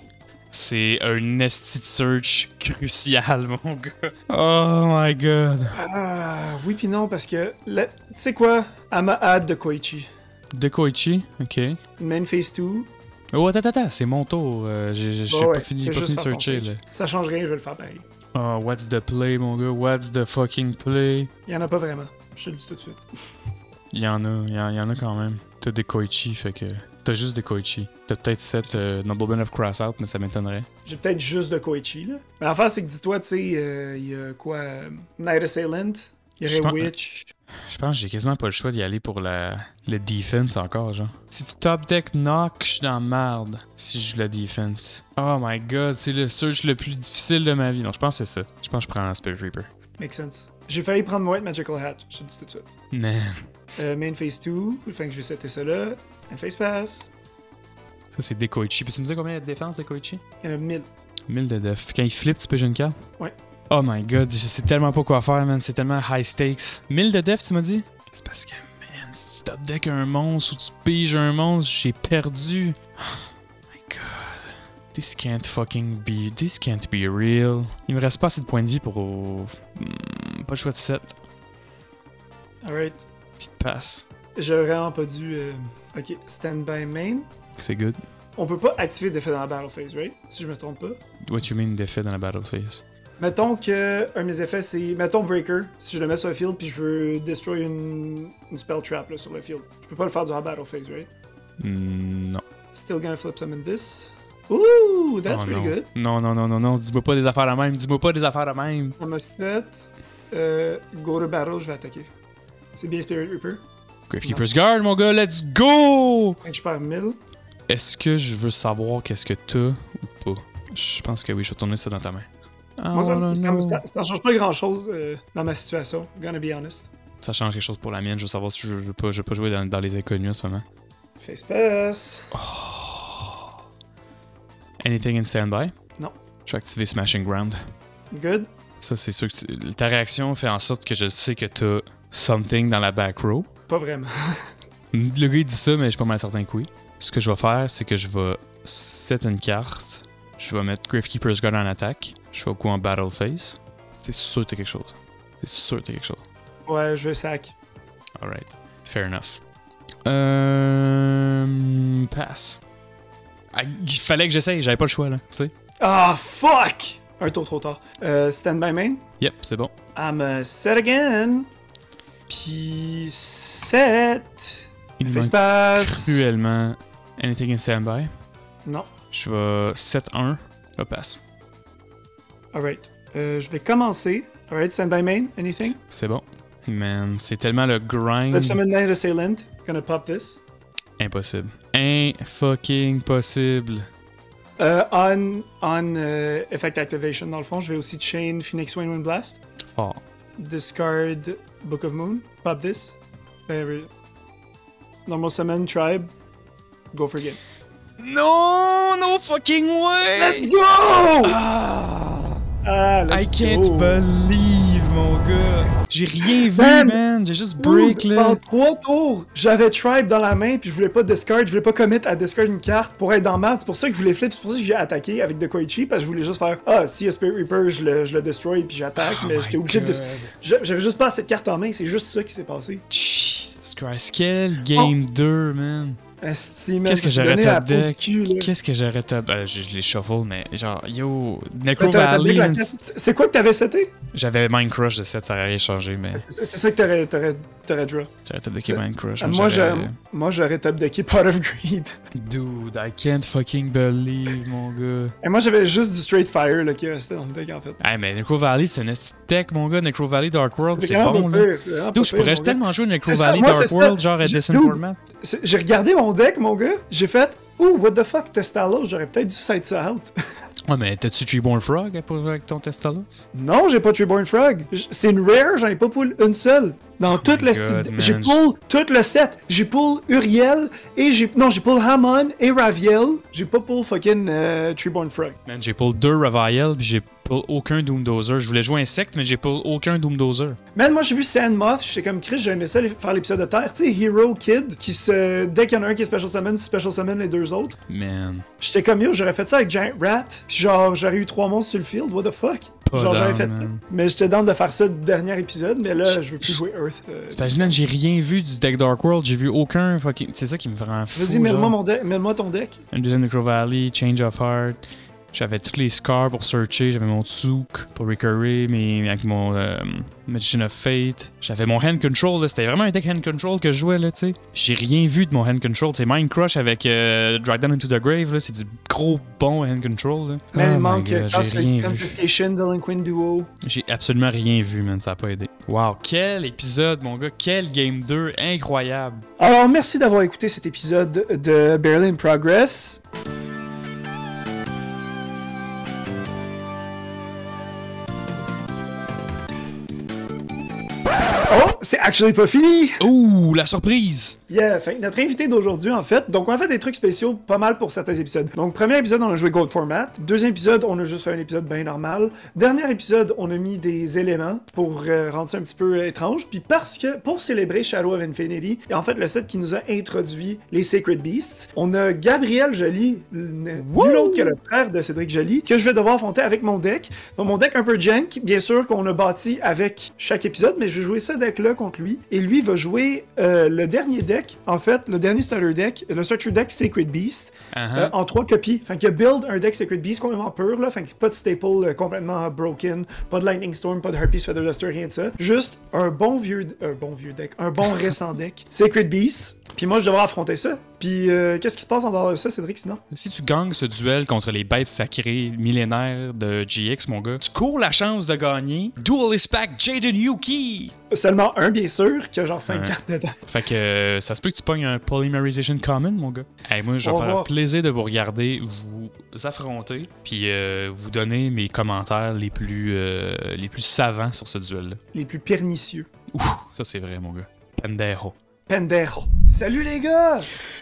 C'est un esti de search crucial, mon gars. Oh my god. Ah, oui pis non, parce que, tu sais quoi? I'm a add de Koichi. De Koichi, ok. Main phase 2. Oh, attends, c'est mon tour. J'ai pas fini de searcher, là. Ça change rien, je vais le faire pareil. Oh, what's the play, mon gars? What's the fucking play? Il y en a pas vraiment, je te le dis tout de suite. Il y en a quand même. T'as des Koichi, fait que... T'as juste des Koichi. T'as peut-être cette Nobleman of Crossout, mais ça m'étonnerait. J'ai peut-être juste de Koichi, là. Mais l'affaire, c'est que dis-toi, tu sais, il y a quoi? Night Assailant, il y aurait Witch. Je pense que j'ai quasiment pas le choix d'y aller pour le defense encore, genre. Si tu top deck knock, je suis dans la merde si je joue la defense. Oh my god, c'est le search le plus difficile de ma vie. Non, je pense que c'est ça. Je pense que je prends un Spirit Reaper. Make sense. J'ai failli prendre White Magical Hat, je te le dis tout de suite. Man. Main phase 2, fait que je vais setter ça là. And face pass. Ça, c'est des Koichi. Puis tu me dis combien il y a de défense des Koichi? Il y en a 1000. 1000 de def. Puis quand il flippe, tu peux jouer une carte? Ouais. Oh my god, je sais tellement pas quoi faire, man. C'est tellement high stakes. 1000 de def, tu m'as dit? C'est parce que, man, si tu top deck un monstre ou tu piges un monstre, j'ai perdu. Oh my god. This can't be real. Il me reste pas assez de points de vie pour... pas le choix de 7. Alright. Puis te passe. J'aurais vraiment pas dû... Ok, stand by main. C'est good. On peut pas activer d'effet dans la battle phase, right? Si je me trompe pas. What you mean d'effet dans la battle phase? Mettons que un de mes effets, c'est... Mettons Breaker, si je le mets sur le field, puis je veux destroy une spell trap là, sur le field. Je peux pas le faire durant la battle phase, right? Non. Still gonna flip summon this. Ooh, that's pretty good. Non. Dis-moi pas des affaires à même. On a set. Go to battle, je vais attaquer. C'est bien Spirit Reaper. Gravekeeper's Guard, mon gars, let's go! Fait que je perds 1000. Est-ce que je veux savoir qu'est-ce que t'as ou pas? Je pense que oui, je vais tourner ça dans ta main. Moi, ça change pas grand-chose dans ma situation, gonna be honest. Ça change quelque chose pour la mienne, je veux savoir si je veux pas jouer dans les inconnus en ce moment. Face pass. Oh. Anything in standby? Non. Je vais activer Smashing Ground. Good. Ça, c'est sûr que ta réaction fait en sorte que je sais que t'as something dans la back row. Pas vraiment. Le gars il dit ça, mais je suis pas mal certain que oui. Ce que je vais faire, c'est que je vais set une carte. Je vais mettre Gravekeeper's Guard en attaque. Je vais go en battle phase. C'est sûr que t'as quelque chose. Ouais, je vais sac. Alright. Fair enough. Pass. Ah, il fallait que j'essaye, j'avais pas le choix là, tu sais. Ah, fuck! Un tour trop tard. Stand by main. Yep, c'est bon. I'm set again. Puis set. Il Face manque pass. cruellement Anything in standby. Non. Je vais 7-1. Je passe. Alright. Je vais commencer. Alright, stand by main. Anything? C'est bon. Man, c'est tellement le grind. Flip summon Night Assailant. Gonna pop this. Impossible. Fucking possible. On effect activation, dans le fond, je vais aussi chain Phoenix Wind Blast. Fort. Discard Book of Moon. Pop this. Normal summon Tribe. Go for game. No fucking way! Let's go! I can't believe, mon gars. J'ai rien vu, man. J'ai juste break, là. Pendant 3 tours, j'avais Tribe dans la main, puis je voulais pas discard, je voulais pas commit à discard une carte pour être dans merde. C'est pour ça que je voulais flip, c'est pour ça que j'ai attaqué avec de Koichi, parce que je voulais juste faire s'il y a Spirit Reaper, je le destroy, puis j'attaque, mais j'étais obligé de. J'avais juste pas cette carte en main, c'est juste ça qui s'est passé. Jesus Christ, quel game 2, man. Esti, man, Qu'est-ce que ça s'est j'aurais donné à la top peau du deck? cul, là. Qu'est-ce que j'aurais top... je les shuffle, mais genre, yo, Mais Necro t'aurais top Valley, deck la man, carte. C'est quoi que t'avais seté? j'avais Mind Crush de 7, ça aurait rien changé, mais C'est ça que t'aurais draw. j'aurais top decké Mind Crush. Moi, j'aurais top decké Pot of Greed. Dude, I can't fucking believe, mon gars. Et moi, j'avais juste du Straight Fire là, qui restait dans le deck, en fait. Hey, mais Necro Valley, c'est un esti deck, mon gars. Necro Valley Dark World, c'est vraiment bon, pas là. pire, c'est vraiment Dude, pas je pourrais pire, mon tellement jouer Necro C'est ça, Valley moi, Dark c'est ça. World, genre à J'ai- Decent dude, Format. J'ai regardé mon deck, mon gars. J'ai fait, ouh, what the fuck, Testalos, j'aurais peut-être dû side ça out. Ouais, mais t'as-tu Treeborn Frog pour jouer avec ton Testalos? Non, j'ai pas Treeborn Frog. C'est une rare, j'en ai pas pull une seule. Dans tout le God, j'ai man. pull tout le set. J'ai pull Uriel et j'ai pull Hamon et Raviel. J'ai pas pull fucking Treeborn Frog. Man, j'ai pull 2 Revial, puis j'ai pull aucun Doomdozer. Je voulais jouer Insect, mais j'ai pull aucun Doomdozer. Man, moi j'ai vu Sandmoth, j'étais comme Chris, j'aimais ça faire l'épisode de Terre. Tu sais, Hero Kid, qui se. Dès qu'il y en a un qui est Special Summon, tu Special Summon les deux autres. Man. J'étais comme yo, j'aurais fait ça avec Giant Rat. Puis genre, j'aurais eu 3 monstres sur le field, what the fuck? Pas Genre, j'aurais down, fait ça. man. Mais j'étais down de faire ça le dernier épisode, mais là, je veux plus jouer Earth. T'imagines, j'ai rien vu du deck Dark World, j'ai vu aucun fucking. C'est ça qui me rend fou. Vas-y, mêle-moi genre. mon deck, mêle-moi ton deck. Un deuxième Necro Valley, Change of Heart. J'avais tous les scars pour searcher, j'avais mon Tsouk pour recurrer, mais avec mon Magician of Fate. J'avais mon Hand Control, là, c'était vraiment un deck Hand Control que je jouais, là, tu sais. J'ai rien vu de mon Hand Control, c'est Mind Crush avec Drag Down into the Grave, là, c'est du gros bon Hand Control, là. Mais Oh il my manque God, j'ai rien vu. Confiscation, Delinquent Duo. J'ai absolument rien vu, man, ça a pas aidé. Wow, quel épisode, mon gars, quel Game 2 incroyable. Alors, merci d'avoir écouté cet épisode de Barely in Progress. Oh, c'est actually pas fini! Ouh, la surprise! Yeah, fait que notre invité d'aujourd'hui, en fait, donc on a fait des trucs spéciaux pas mal pour certains épisodes. Donc, premier épisode, on a joué Gold Format. Deuxième épisode, on a juste fait un épisode bien normal. Dernier épisode, on a mis des éléments pour rendre ça un petit peu étrange. Puis parce que, pour célébrer Shadow of Infinity, et en fait, le set qui nous a introduit les Sacred Beasts, on a Gabriel Joly, nul autre que le frère de Cédric Joly, que je vais devoir affronter avec mon deck. Donc, mon deck un peu jank, bien sûr, qu'on a bâti avec chaque épisode, mais je vais jouer ce deck-là contre lui. Et lui va jouer le dernier deck, en fait, le dernier starter deck, le starter deck Sacred Beast, en 3 copies. Fait qu'il a build un deck Sacred Beast complètement pur, là. Fait que pas de staple complètement broken, pas de Lightning Storm, pas de Harpies Feather Duster, rien de ça. Juste un bon vieux deck, un bon récent deck Sacred Beast. Puis moi, je devrais affronter ça. Puis qu'est-ce qui se passe en dehors de ça, Cédric, sinon? Si tu gagnes ce duel contre les bêtes sacrées millénaires de GX, mon gars, tu cours la chance de gagner Duelist Pack Jaden Yuki! Seulement un, bien sûr, qui a genre 5 cartes dedans. Fait que ça se peut que tu pognes un Polymerization Common, mon gars. Hey, moi, je vais On faire va. un plaisir de vous regarder, vous affronter, puis vous donner mes commentaires les plus savants sur ce duel-là. Les plus pernicieux. Ouh, ça c'est vrai, mon gars. Pendejo. Pendejo. Salut les gars!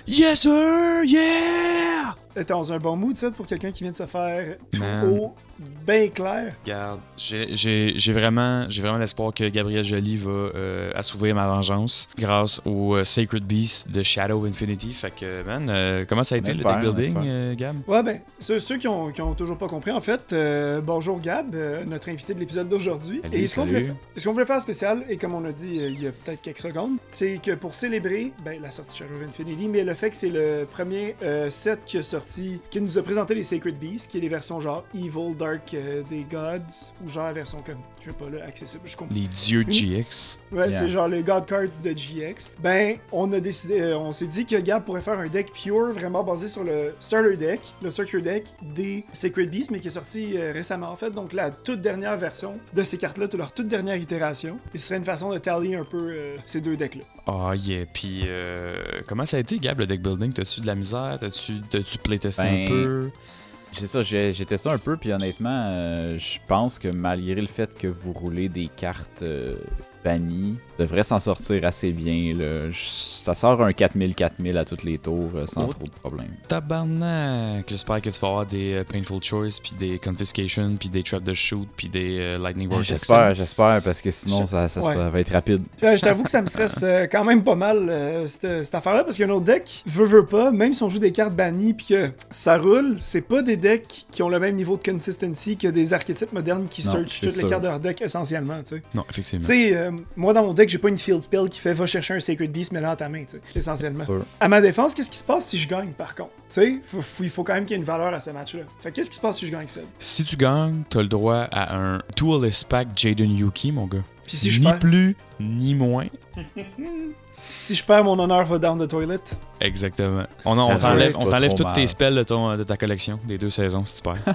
Yes sir! Yeah! T'es dans un bon mood, ça, pour quelqu'un qui vient de se faire tout Man. haut, bien clair. Regarde, j'ai vraiment l'espoir que Gabriel Joly va assouvir ma vengeance grâce au Sacred Beast de Shadow Infinity. Fait que, man, comment ça a été le deck building, Gab? Ouais, ben, ceux qui ont toujours pas compris, en fait, bonjour Gab, notre invité de l'épisode d'aujourd'hui. Salut, Et ce qu'on salut. voulait faire spécial, et comme on a dit il y a peut-être quelques secondes, c'est que pour célébrer la sortie de Shadow of Infinity, mais le fait que c'est le premier set qui a sorti, qui nous a présenté les Sacred Beasts, qui est les versions genre Evil, Dark des Gods, ou genre la version comme, je sais pas là, accessible, je comprends. Les dieux de GX. Ouais, Yeah. c'est genre les God Cards de GX. Ben, on a décidé, on s'est dit que Gab pourrait faire un deck pure, vraiment basé sur le starter deck, le starter deck des Sacred Beasts, mais qui est sorti récemment en fait, donc la toute dernière version de ces cartes-là, leur toute dernière itération. Et ce serait une façon de tally un peu ces deux decks-là. Ah, yeah. Puis, comment ça a été, Gab, le deck building? T'as-tu de la misère? T'as-tu playtesté un peu? C'est ça, j'ai testé un peu, puis honnêtement, je pense que malgré le fait que vous roulez des cartes bannies, devrait s'en sortir assez bien. Là. Ça sort un 4000-4000 à tous les tours sans trop de problème. Tabarnak! J'espère que tu vas avoir des Painful Choice, puis des Confiscation, puis des Trap de Shoot, puis des Lightning Vortex. J'espère, parce que sinon ça va être rapide. Je t'avoue que ça me stresse quand même pas mal, cette affaire-là, parce qu'un autre deck, veut pas, même si on joue des cartes bannies puis que ça roule, c'est pas des decks qui ont le même niveau de consistency que des archétypes modernes qui Non, search c'est toutes les sûr. cartes de leur deck essentiellement, tu sais. Non, effectivement. Tu sais, moi dans mon deck, j'ai pas une field spell qui fait va chercher un Sacred Beast, mais là dans ta main, tu sais, essentiellement. Sure. À ma défense, qu'est-ce qui se passe si je gagne, par contre? Tu sais, il faut quand même qu'il y ait une valeur à ce match-là. Fait qu'est-ce qui se passe si je gagne ça? Si tu gagnes, t'as le droit à un Duelist Pack Jaden Yuki, mon gars. Puis si je Ni perds, plus, ni moins. si je perds, mon honneur va down the toilet. Exactement. On Ah, t'enlève ouais, c'est pas trop toutes tes mal. spells de ta collection, des 2 saisons, si tu perds.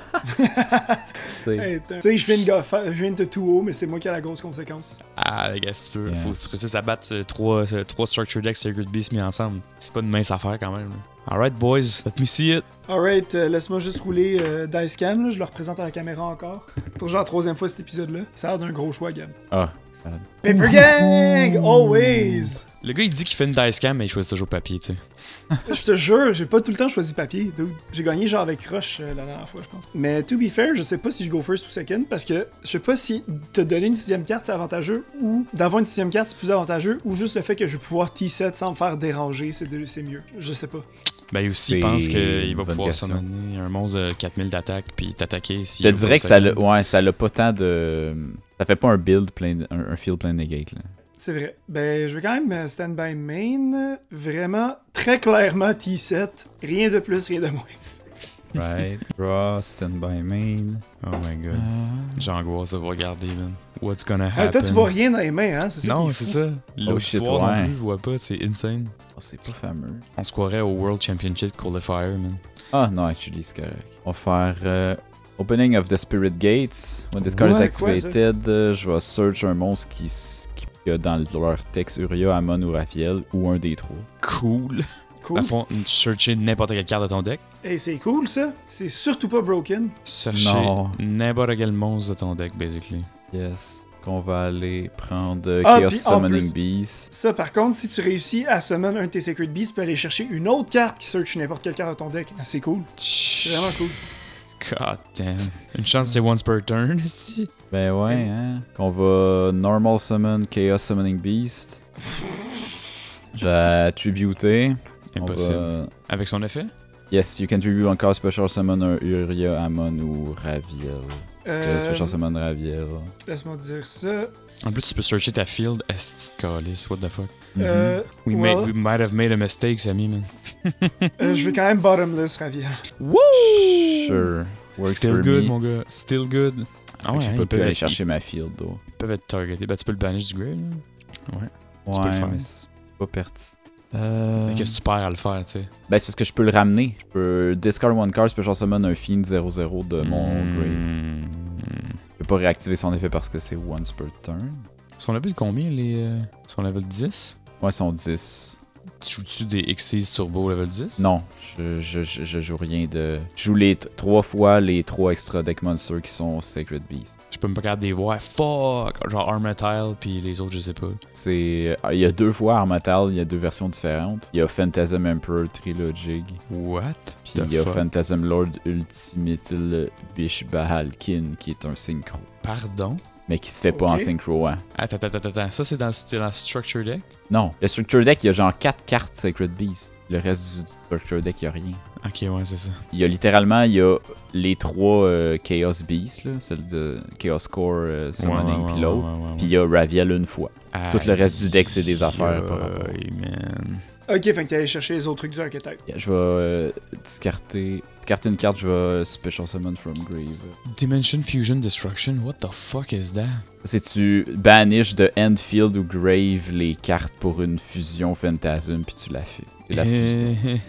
Hey, tu sais, je viens de tout haut, mais c'est moi qui ai la grosse conséquence. Ah, les gars, si tu veux. Yeah. Faut que tu réussisses à battre 3 Structure Decks Sacred Beasts mis ensemble. C'est pas une mince affaire quand même. Là. Alright, boys, let me see it. Alright, laisse-moi juste rouler Dicecam, là, je le représente à la caméra encore. Pour genre la 3e fois cet épisode-là. Ça a l'air d'un gros choix, Gab. Ah, Paper Gang! Always! Le gars, il dit qu'il fait une dice cam, mais il choisit toujours papier, tu sais. Je te jure, j'ai pas tout le temps choisi papier, dude. J'ai gagné genre avec Rush la dernière fois, je pense. Mais to be fair, je sais pas si je go first ou second, parce que je sais pas si te donner une 6e carte c'est avantageux, ou d'avoir une 6e carte c'est plus avantageux, ou juste le fait que je vais pouvoir T7 sans me faire déranger, c'est mieux. Je sais pas. Ben, il aussi, C'est pense qu'il une va bonne pouvoir question. summoner un monstre de 4000 d'attaque, puis t'attaquer si. je te dirais que ça l'a pas tant de... Ça fait pas un build plein, un field plein de negate, là. C'est vrai. Ben, je vais quand même stand by main. Vraiment, très clairement T7. Rien de plus, rien de moins. Right, draw, stand by main. Oh my god. J'angoisse de vous regarder, man. What's gonna Ah, happen? toi, tu vois rien dans les mains, hein? C'est ça qui Non, est c'est fou. ça. L'autre shit, soir ouais. non plus, je vois pas, c'est insane. Oh, c'est pas fameux. On se croirait au World Championship Qualifier, man. Ah, non, actually, c'est correct. On va faire Opening of the Spirit Gates. When this card is Ouais, quoi, ça? activated, je vais search un monstre qui a dans leur texte Uria, Amon ou Raphael, ou un des trois. Cool. Cool. À fond, chercher n'importe quelle carte de ton deck. Hey, c'est cool, ça. C'est surtout pas broken. Chercher Non. n'importe quel monstre de ton deck, basically. Yes. Qu'on va aller prendre Ah, Chaos puis en Summoning plus- Beast. Ça, par contre, si tu réussis à summon un de tes Sacred Beasts, tu peux aller chercher une autre carte qui search n'importe quelle carte de ton deck. Ah, c'est cool. C'est vraiment cool. God damn. Une chance, c'est once per turn, ici. Ben ouais, hein. Qu'on va Normal Summon Chaos Summoning Beast. J'ai attributé. On Impossible. va- Avec son effet? Yes, you can tribute one card special summon un Uria, Amon ou Raviel. Special summon Raviel. Laisse-moi dire ça. En plus, tu peux searcher ta field. Est-ce que calice, what the fuck? Euh, We well, might have made a mistake, Sammy, man. je vais quand même bottomless, Raviel. Woo! Sure. Works Still for good, me. mon gars. Still good. Ah ouais, J'ai hein, pas ils pu peuvent aller être- chercher ma field, though. ils peuvent être targetés. Ben, tu peux le banish du grave, là. Tu peux le Ouais, faire. mais c'est pas pertinent. Mais qu'est-ce que tu perds à le faire, tu sais? Ben, c'est parce que je peux le ramener. Je peux discard one card, special summon un Fiend 0-0 de mon grave. Hmm. Je peux pas réactiver son effet parce que c'est once per turn. Son level combien, les... Son level 10? Ouais, ils sont 10. Tu joues-tu des Xyz Turbo level 10? Non, je joue rien de... Je joue les 3 fois les 3 extra deck monsters qui sont Sacred Beast. Je peux me pas regarder des voix. Fuck! Genre Armatile, puis les autres, je sais pas. C'est... Il y a 2 fois Armatal, il y a 2 versions différentes. Il y a Phantasm Emperor Trilogy. What? Puis the il y a fuck? Phantasm Lord Ultimate Bish Bahalkin qui est un synchro. Pardon? Mais qui se fait pas en Ok. synchro, hein. Attends. Ça, c'est dans le Structure Deck? Non, le Structure Deck, il y a genre 4 cartes Sacred Beast. Le reste du Structure Deck, il y a rien. Ok, ouais, c'est ça. Il y a littéralement, il y a les 3 Chaos Beasts, là, celle de Chaos Core Summoning, puis l'autre. Puis il y a Raviel une fois. Tout le reste du deck, c'est des affaires par rapport. Aïe, man. Ok, fait que t'es allé chercher les autres trucs du archetype. Je vais discarter une carte, je vais Special Summon from Grave. Dimension Fusion Destruction, what the fuck is that? C'est tu banish de Endfield ou Grave les cartes pour une fusion Phantasm, puis tu la fais. C'est la fusion.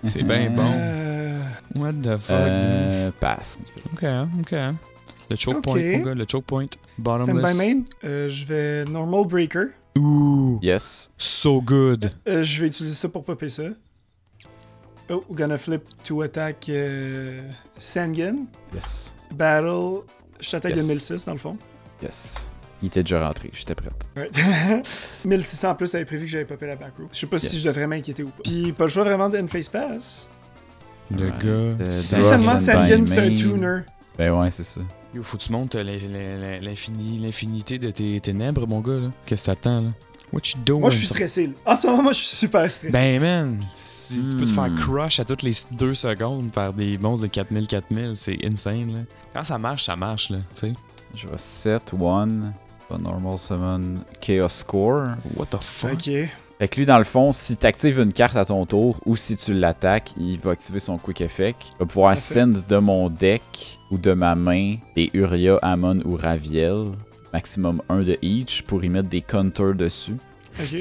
C'est bien bon. What the fuck, dude? Passe. Ok. Le choke Ok. point, mon gars, le choke point. Stand Bottomless. by main. Je vais Normal Breaker. Ooh, Yes. so good. Je vais utiliser ça pour popper ça. Oh, we're gonna flip to attack Sangan. Yes. Battle. Je t'attaque Yes. de 1006 dans le fond. Yes. Il était déjà rentré, j'étais prête. Right. 1600 en plus avait prévu que j'avais popé la back row. Je sais pas si Yes. je devrais m'inquiéter ou pas. Puis pas le choix vraiment de face pass. Le Right. gars. Si Draw seulement stand by Sangan c'est un main. tuner. Ben ouais, c'est ça. Yo, faut que tu montes l'infinité de tes ténèbres, mon gars, là. Qu'est-ce que t'attends, là? What you doing? Moi je suis stressé là. En ce moment, moi je suis super stressé. Ben, man, si tu peux te faire Hmm. crush à toutes les 2 secondes par des monstres de 4000, c'est insane, là. Quand ça marche, là, tu sais. Je vais set one. Pas normal summon Chaos Score. What the fuck? Ok. Fait que lui, dans le fond, si tu actives une carte à ton tour ou si tu l'attaques, il va activer son Quick Effect. Il va pouvoir send de mon deck ou de ma main des Uria, Amon ou Raviel, maximum 1 de each, pour y mettre des counters dessus. Ok.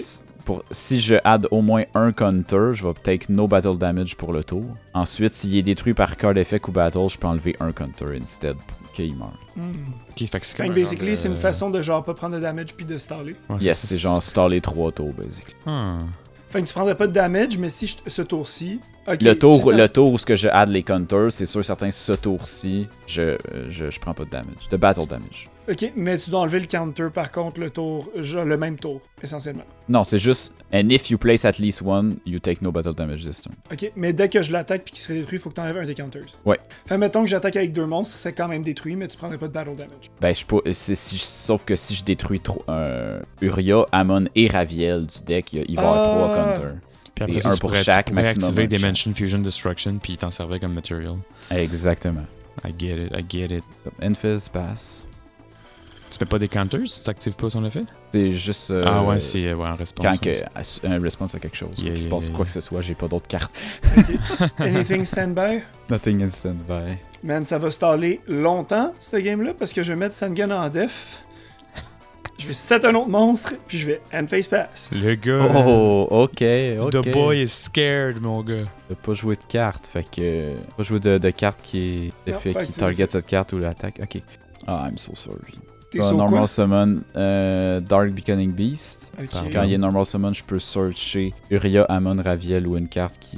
Si je add au moins un counter, je vais take no battle damage pour le tour. Ensuite, s'il est détruit par card effect ou battle, je peux enlever un counter instead pour qu'il meure. Ok, fait que c'est Fait comme que un basically, genre de- c'est une façon de genre pas prendre de damage puis de staller. Ouais, Yes, c'est genre staller 3 tours, basically. Fait que tu prendrais pas de damage, mais si ce tour-ci. ok, Le tour, si t'as- le tour où ce que je add les counters, c'est sûr certain ce tour-ci, je prends pas de damage. De battle damage. Ok, mais tu dois enlever le counter par contre le tour, genre le même tour, essentiellement. Non, c'est juste and if you place at least one, you take no battle damage this turn. Ok, mais dès que je l'attaque puis qu'il serait détruit, il faut que tu enlèves un des counters. Ouais. Fait mettons que j'attaque avec 2 monstres, c'est quand même détruit, mais tu prendrais pas de battle damage. Ben, sauf que si je détruis Uria, Amon et Raviel du deck, il va y avoir 3 counters. Puis après Et ça, un tu pour pourrais, chaque, tu pourrais maximum activer un de Dimension Fusion Destruction puis t'en servir comme material. Exactement. I get it. Enfys pass. Tu mets pas des counters? Tu t'actives pas son effet? C'est juste. Ah ouais, c'est un response. Quand un response à quelque chose. Yeah, Qu'il se yeah, passe yeah. quoi que ce soit, j'ai pas d'autres cartes. Anything stand-by? Nothing instant by. Man, ça va staller longtemps, ce game-là, parce que je vais mettre Sangan en def. Je vais set un autre monstre, puis je vais end face pass. Le gars. Oh, ok. The boy is scared, mon gars. T'as pas joué de carte, fait que. Pas joué de carte qui Non, fait pas qui activé. target cette carte ou l'attaque. Ok. Ah, I'm so sorry. T'es sur Normal quoi? Summon Dark Beckoning Beast. Ok. Quand il y a Normal Summon, je peux searcher Uria, Amon, Raviel ou une carte qui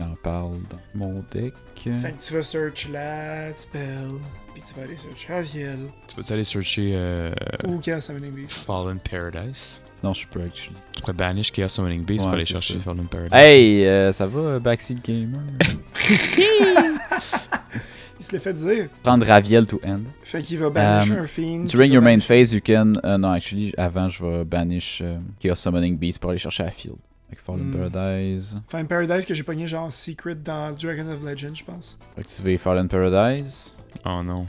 en parle dans mon deck. Fait que tu vas search la spell, puis tu vas aller search Raviel, Tu peux aller searcher ou Chaos Summoning Beast. Fallen Paradise? Non, je peux actually. Tu pourrais banish Chaos Summoning Beast Ouais, pour aller c'est chercher ça. Fallen Paradise. Hey, ça va, Backseat Gamer? Il se l'est fait dire. Prendre Raviel to end. Fait qu'il va banish un fiend. During puis your il va main banish- phase, you can. Non, actually, avant, je vais banish Chaos Summoning Beast pour aller chercher à field. Avec Fallen Paradise. Fallen Paradise que j'ai pogné genre Secret dans Dragons of Legend, je pense. Activer Fallen Paradise. Oh non.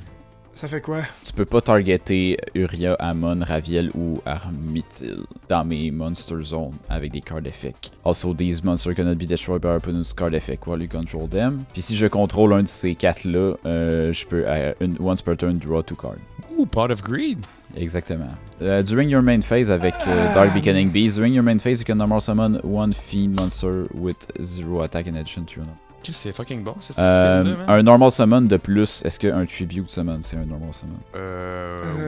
Ça fait quoi? Tu peux pas targeter Uria, Amon, Raviel ou Armithil dans mes monster zones avec des card effects. Also, these monsters cannot be destroyed by our opponent's card effect while you control them. Puis si je contrôle un de ces 4-là, je peux, once per turn, draw 2 cards. Ooh, Pot of Greed. Exactement. During your main phase avec Dark Beckoning Beast, during your main phase, you can normal summon one fiend monster with 0 attack in addition to your number. C'est fucking bon, cette spell-là, man. Un normal summon de plus, est-ce qu'un tribute summon, c'est un normal summon?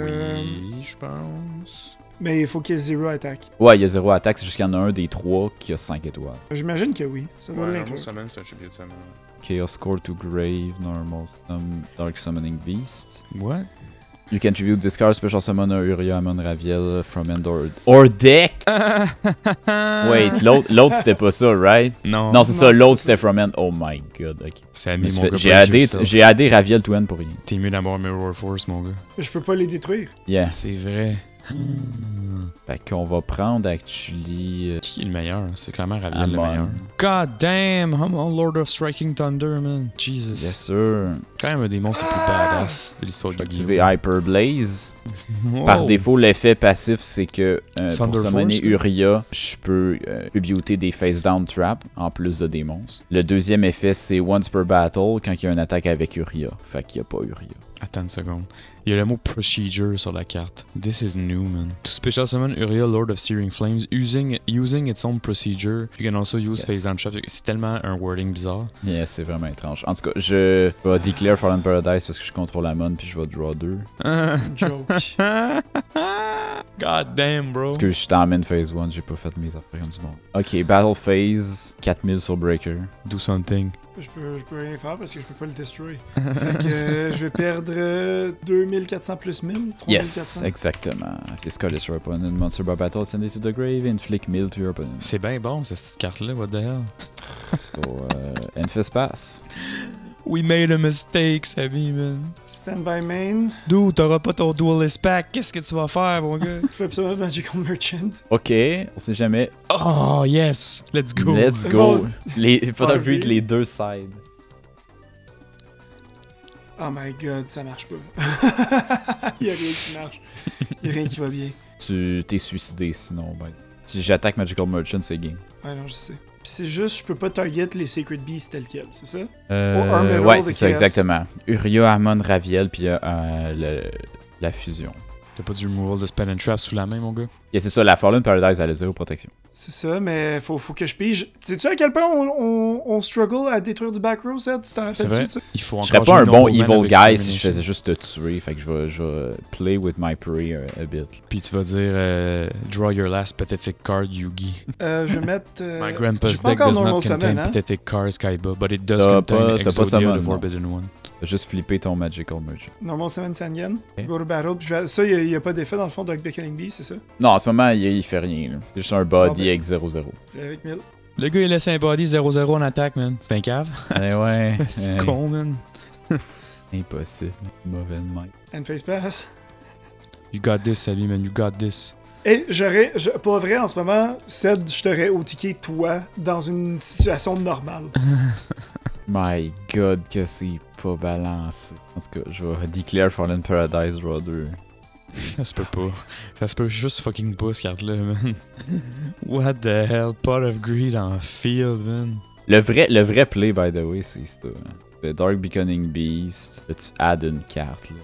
Oui, je pense. Mais il faut qu'il y ait 0 attaque. Ouais, il y a 0 attaque, c'est juste qu'il y en a un des 3 qui a 5 étoiles. J'imagine que oui. Ça doit Ouais, l'inclure. normal summon, c'est un tribute summon. Chaos Score to Grave, normal Dark Summoning Beast. What? You can tribute discard special summon a Uria, Amon, Raviel from end or deck. Wait, l'autre c'était pas ça, right? Non. Non, c'est Non, ça, c'est l'autre pas ça. c'était from end. Oh my god, ok. Ça a Je mis me suis mon fait- gars J'ai pas addé, juste ça. j'ai addé Raviel to end pour rien. T'es mieux d'avoir Mirror Force, mon gars. Je peux pas les détruire. Yeah. C'est vrai. Fait qu'on va prendre actually. Qui est le meilleur? C'est clairement Raviel le Amon. meilleur. God damn, I'm a Lord of Striking Thunder, man. Jesus. Yes sir. Quand même un des monstres les plus badass de l'histoire Je du vais activer game. Hyper Blaze. Wow. Par défaut, l'effet passif, c'est que pour Thunder summoner Force, là. Uria, je peux tributer des face down trap en plus de des monstres. Le deuxième effet, c'est once per battle quand il y a une attaque avec Uria. Fait qu'il n'y a pas Uria. Attends une seconde. Il y a le mot procedure sur la carte. This is new, man. To special summon Uriel, Lord of Searing Flames, using its own procedure, you can also use Yes. face down traps. C'est tellement un wording bizarre. Yeah, c'est vraiment étrange. En tout cas, je vais declare Fallen Paradise parce que je contrôle Amon puis je vais draw 2. C'est une joke. God damn, bro. Parce que j'étais en main phase 1, j'ai pas fait mes affaires du monde. Ok, battle phase, 4000 sur Breaker. Do something. je peux rien faire parce que je peux pas le destroy. Fait que je vais perdre 2400 plus 1000. Yes, 3400. exactement. Discard destroy opponent, monster by battle, send it to the grave, inflict 1000 to your opponent. C'est bien bon, cette carte-là, what the hell. So, Enfys pass. We made a mistake, Sabi, man. Stand by main. Dude, t'auras pas ton duelist pack. Qu'est-ce que tu vas faire, mon gars? Flip ça, Magical Merchant. Ok, on sait jamais. Oh, yes. Let's go. Let's C'est go. bon. Les, pas Harvey. greed les deux sides. Oh my god, ça marche pas. Il y a rien qui marche. Il y a rien qui va bien. Tu t'es suicidé sinon. Ben, si j'attaque Magical Merchant, c'est game. Ouais, non, je sais. Puis c'est juste, je peux pas target les Sacred Beasts tel quel, c'est ça? Ouais, c'est ça, exactement. Uria, Amon, Raviel, puis la fusion. T'as pas du removal de Spell and Trap sous la main, mon gars? Yeah, c'est ça, la Fallen Paradise, elle a 0 protection. C'est ça, mais faut que je pige. Sais-tu à quel point on struggle à détruire du back row, ça? Tu t'en C'est vrai? rappelles-tu de ça? Il faut Je serais encore pas un jouer bon Nobleman evil avec guy si je Extermination. faisais juste te tuer, fait que je vais play with my prey a bit. Puis tu vas dire draw your last pathetic card, Yugi. Je vais mettre. My j'ai grandpa's pas deck encore does not normal contain summon, hein? pathetic cards, Kaiba, but it does T'as contain pas Exodia, summon, the non. Forbidden One. T'as juste flipper ton Magical Merchant. Normal Summon Sangan. Ok. Go to battle. Puis ça, il y a pas d'effet dans le fond Dark Beckoning Beast, c'est ça? Non, en ce moment, il fait rien. là. C'est juste un body Bon, ben. avec 0-0. Avec 1000. Le gars, il laisse un body 0-0 en attaque, man. C'est un cave. Eh ouais. C'est con, man. Impossible. Mauvais de main. And face pass. You got this, Sabi, man. You got this. Et pour vrai, en ce moment, Ced, je t'aurais OTK toi dans une situation normale. My god, que c'est pas balancé. En tout cas, je vais declare Fallen Paradise Draw 2. Ça se peut pas. Ça se peut juste fucking pas, cette carte-là, man. What the hell? Pot of Greed en field, man. Le vrai play, by the way, c'est ça. hein. Le Dark Beckoning Beast. Là, tu adds une carte, là.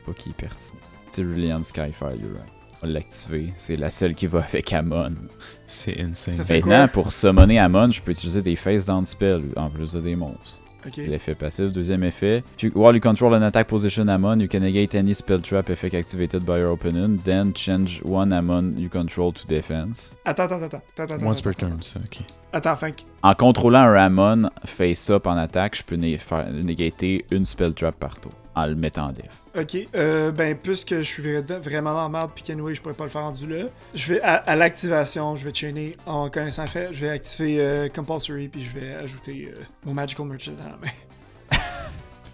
Pas qui est pertinent. Cerulean Skyfire, right? On va l'activer. C'est la seule qui va avec Amon. C'est insane. Ça fait Maintenant, quoi? pour summoner Amon, je peux utiliser des face down spells en plus de des monstres. Ok. L'effet passif. Deuxième effet. While you control an attack position Amon, you can negate any spell trap effect activated by your opponent. Then change one Amon you control to defense. Attends. Once per turn, ça, ok. Attends, En contrôlant un Amon face up en attaque, je peux faire négater une spell trap par tour. En le mettant en def. Ok, ben puisque je suis vraiment dans la merde pis qu'anyway je pourrais pas le faire rendu là, je vais à l'activation, je vais chainer en connaissant le fait, je vais activer Compulsory puis je vais ajouter mon Magical Merchant à la main.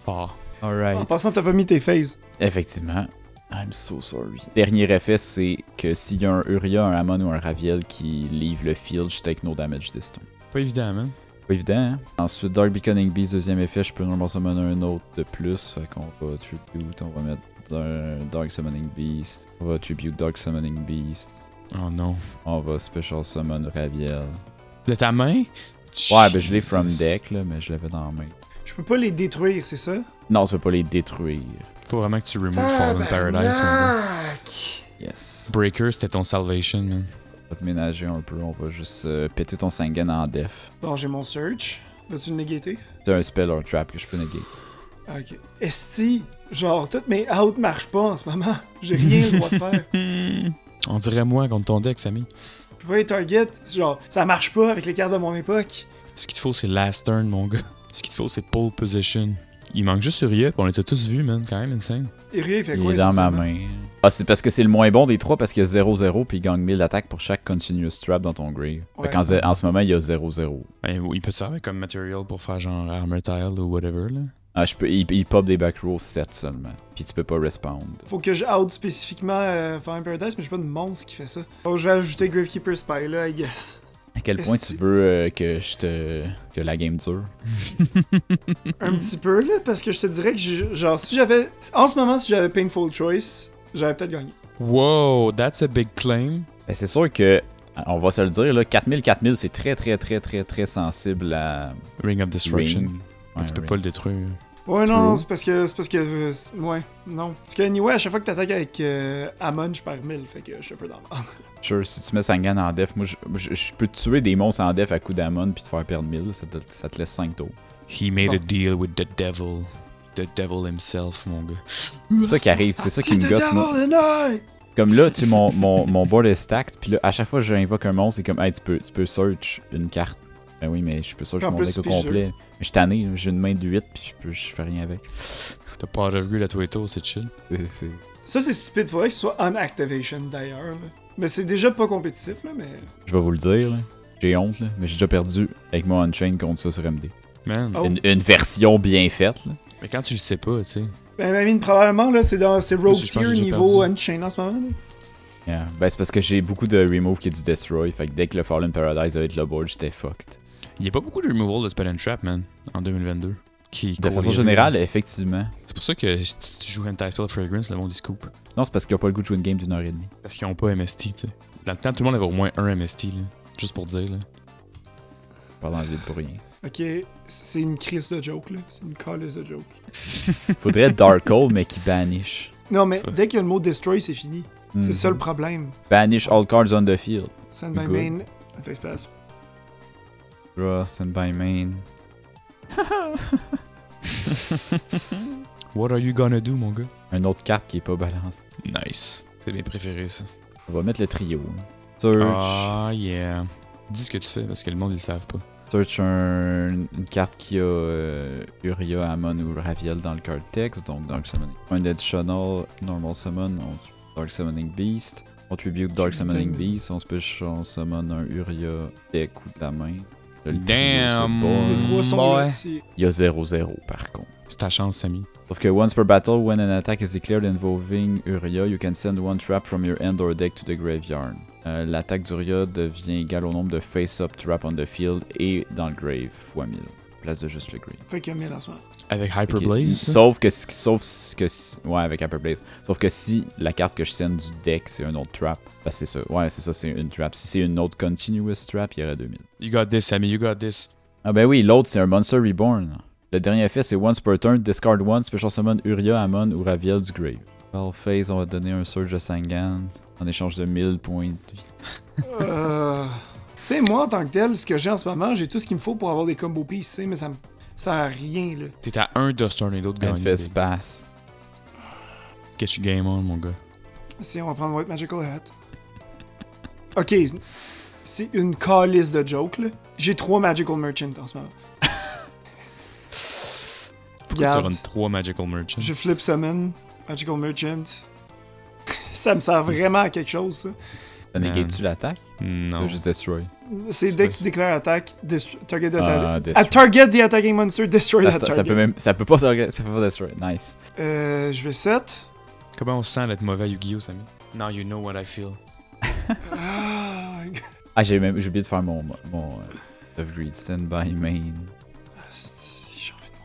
Fort. En Alright. passant, t'as pas mis tes phases. Effectivement. I'm so sorry. Dernier effet, c'est que s'il y a un Uria, un Amon ou un Raviel qui leave le field, je take no damage this turn. Pas évident, man. Pas évident, hein? Ensuite, Dark Beckoning Beast, deuxième effet, je peux normal summoner un autre de plus. Fait qu'on va tribute, on va mettre un Dark Summoning Beast. On va tribute Dark Summoning Beast. Oh non. On va Special Summon Raviel. De ta main? Ouais, ben je l'ai from deck, là, mais je l'avais dans la main. Je peux pas les détruire, c'est ça? Non, tu peux pas les détruire. Faut vraiment que tu removes Fallen Paradise, mon gars. Tabarnak! Yes. Breaker, c'était ton salvation, man. On va te ménager un peu, on va juste péter ton Sangan en def. Bon, j'ai mon search. Vas-tu le négater? C'est un spell or trap que je peux négater. Ok. Esti, genre, toutes mes outs marchent pas en ce moment. J'ai rien le droit de faire. On dirait moi contre ton deck, Samy. Je peux pas les target, genre, ça marche pas avec les cartes de mon époque. Ce qu'il te faut, c'est last turn, mon gars. Ce qu'il te faut, c'est pole position. Il manque juste Uria, pis on les a tous vus, man. Quand même insane. Et rien, il fait Il quoi est dans ma essentiellement? main. Ah, c'est parce que c'est le moins bon des trois parce qu'il y a 0-0 puis il gagne 1000 d'attaque pour chaque continuous trap dans ton grave. Ouais. Fait qu'en en ce moment, il y a 0-0. Ben, il peut te servir comme material pour faire genre armor tile ou whatever, là. Ah, il pop des back rows 7 seulement. Puis tu peux pas respawn. Faut que je out spécifiquement Fallen Paradise, mais j'ai pas de monstre qui fait ça. Bon, je vais ajouter Gravekeeper Spy là, I guess. À quel point tu veux que que la game dure? Un petit peu là, parce que je te dirais que genre si j'avais. En ce moment, si j'avais Painful Choice, j'aurais peut-être gagné. Wow, that's a big claim. Ben, c'est sûr que, on va se le dire, là, 4000, c'est très sensible à Ring of Destruction. Ring. Ouais, Tu peux Ring. pas le détruire. Ouais, non, True. c'est parce que. Ouais, non. Parce que, anyway, à chaque fois que t'attaques avec Amon, je perds 1000, fait que je suis un peu dans le mal. Sure, si tu mets Sangan en def, moi je peux te tuer des monstres en def à coup d'Amon puis te faire perdre 1000, ça te laisse 5 tours. He made a Bon. deal with the devil. The devil himself, mon gars. C'est ça qui arrive, c'est ça qui me the gosse moi. devil and I! Comme là, tu sais, mon board est stacked, puis là, à chaque fois que j'invoque un monstre, c'est comme, hey, tu peux search une carte. Ben oui, mais je peux search En mon plus, deck au puis je- complet. Mais je suis tanné, là, j'ai une main de 8, puis je fais rien avec. T'as pas de vue à tous les tours, c'est chill. Ça, c'est stupide. Faudrait que ce soit on activation d'ailleurs. là. Mais c'est déjà pas compétitif, là, mais. Je vais vous le dire, là. J'ai honte, là, mais j'ai déjà perdu avec mon Unchain contre ça sur MD. Man. Oh. Une version bien faite, là. Mais quand tu le sais pas, tu sais. Ben, Mamine, probablement, là, c'est Rogue je pense que Tier j'ai niveau perdu. Unchained en ce moment, là. Yeah. Ben, c'est parce que j'ai beaucoup de remove qui est du Destroy, fait que dès que le Fallen Paradise a été le board, j'étais fucked. Il y a pas beaucoup de removal de Spell and Trap, man, en 2022. De façon générale, effectivement. C'est pour pour ça que si tu joues Entitled Fragrance, le monde il se coupe. Non, c'est parce qu'ils ont pas le goût de jouer une game d'1 heure et demie. Parce qu'ils ont pas MST, tu sais. Dans le temps, tout le monde avait au moins un MST, là. Juste pour dire, là. Pas dans le vide pour rien. Ok, c'est une crise de joke, là. C'est une calice de joke. Faudrait Darkhold, mais qui banish. Non, mais Ça. dès qu'il y a le mot destroy, c'est fini. C'est ça le problème. Banish all cards on the field. Send by Good. main, attack pass. Draw, send by main. What are you gonna do, mon gars? Une autre carte qui est pas balance. Nice. C'est mes préférés, ça. On va mettre le trio. Search. Ah, yeah. Dis ce que tu fais, parce que le monde, ils le savent pas. Search une carte qui a Uria, Amon ou Raviel dans le card text, donc Dark Summoning. Un additional, Normal Summon, on Dark Summoning Beast. On tribute Dark Summoning Beast, on summon un Uria deck ou de la main. Le trio, Damn. c'est bon. Les trois sont Ouais. là. C'est- Il y a 0-0 par contre. C'est ta chance, Samy. Sauf que once per battle, when an attack is declared involving Uria, you can send one trap from your end or deck to the graveyard. L'attaque d'Uria devient égale au nombre de face-up traps on the field et dans le grave, fois 1000. Place de juste le grave. Fait qu'il y a 1000 en ce moment. Avec Ok. Hyper Blaze, ça? Ouais, avec Hyper Blaze. Sauf que si la carte que je send du deck, c'est un autre trap, bah c'est ça. Ouais, c'est ça, c'est une trap. Si c'est une autre continuous trap, il y aurait 2000. You got this, Sammy, you got this. Ah ben oui, l'autre c'est un Monster Reborn. Le dernier effet c'est once per turn, discard one, special summon Uria, Amon ou Raviel du grave. Spell phase, on va donner un Surge de Sangan en échange de 1000 points de vie. Tu sais, moi, en tant que tel, ce que j'ai en ce moment, j'ai tout ce qu'il me faut pour avoir des combo pieces, tu sais, mais ça me sert à rien, là. T'es à un Dust Tornado de gagner. Manifest Pass. Get your game on, mon gars. Si, on va prendre White Magical Hat. Ok, c'est une calice de joke, là. J'ai 3 Magical Merchant en ce moment. Pourquoi tu Garde. runs 3 Magical Merchants? Je flip summon, Magical Merchant. Ça me sert vraiment à quelque chose, ça. Ça négate-tu l'attaque? Non. Ou juste destroy? C'est dès que tu déclares attaque, target the Ah, attack. destroy. target the attacking monster, destroy that Attends, target. ça peut pas target, ça peut pas destroy. Nice. Je vais 7. Comment on se sent d'être mauvais à Yu-Gi-Oh, Sammy? Now you know what I feel. Ah, j'ai oublié de faire mon of Greed. Stand by main. Si, j'ai envie de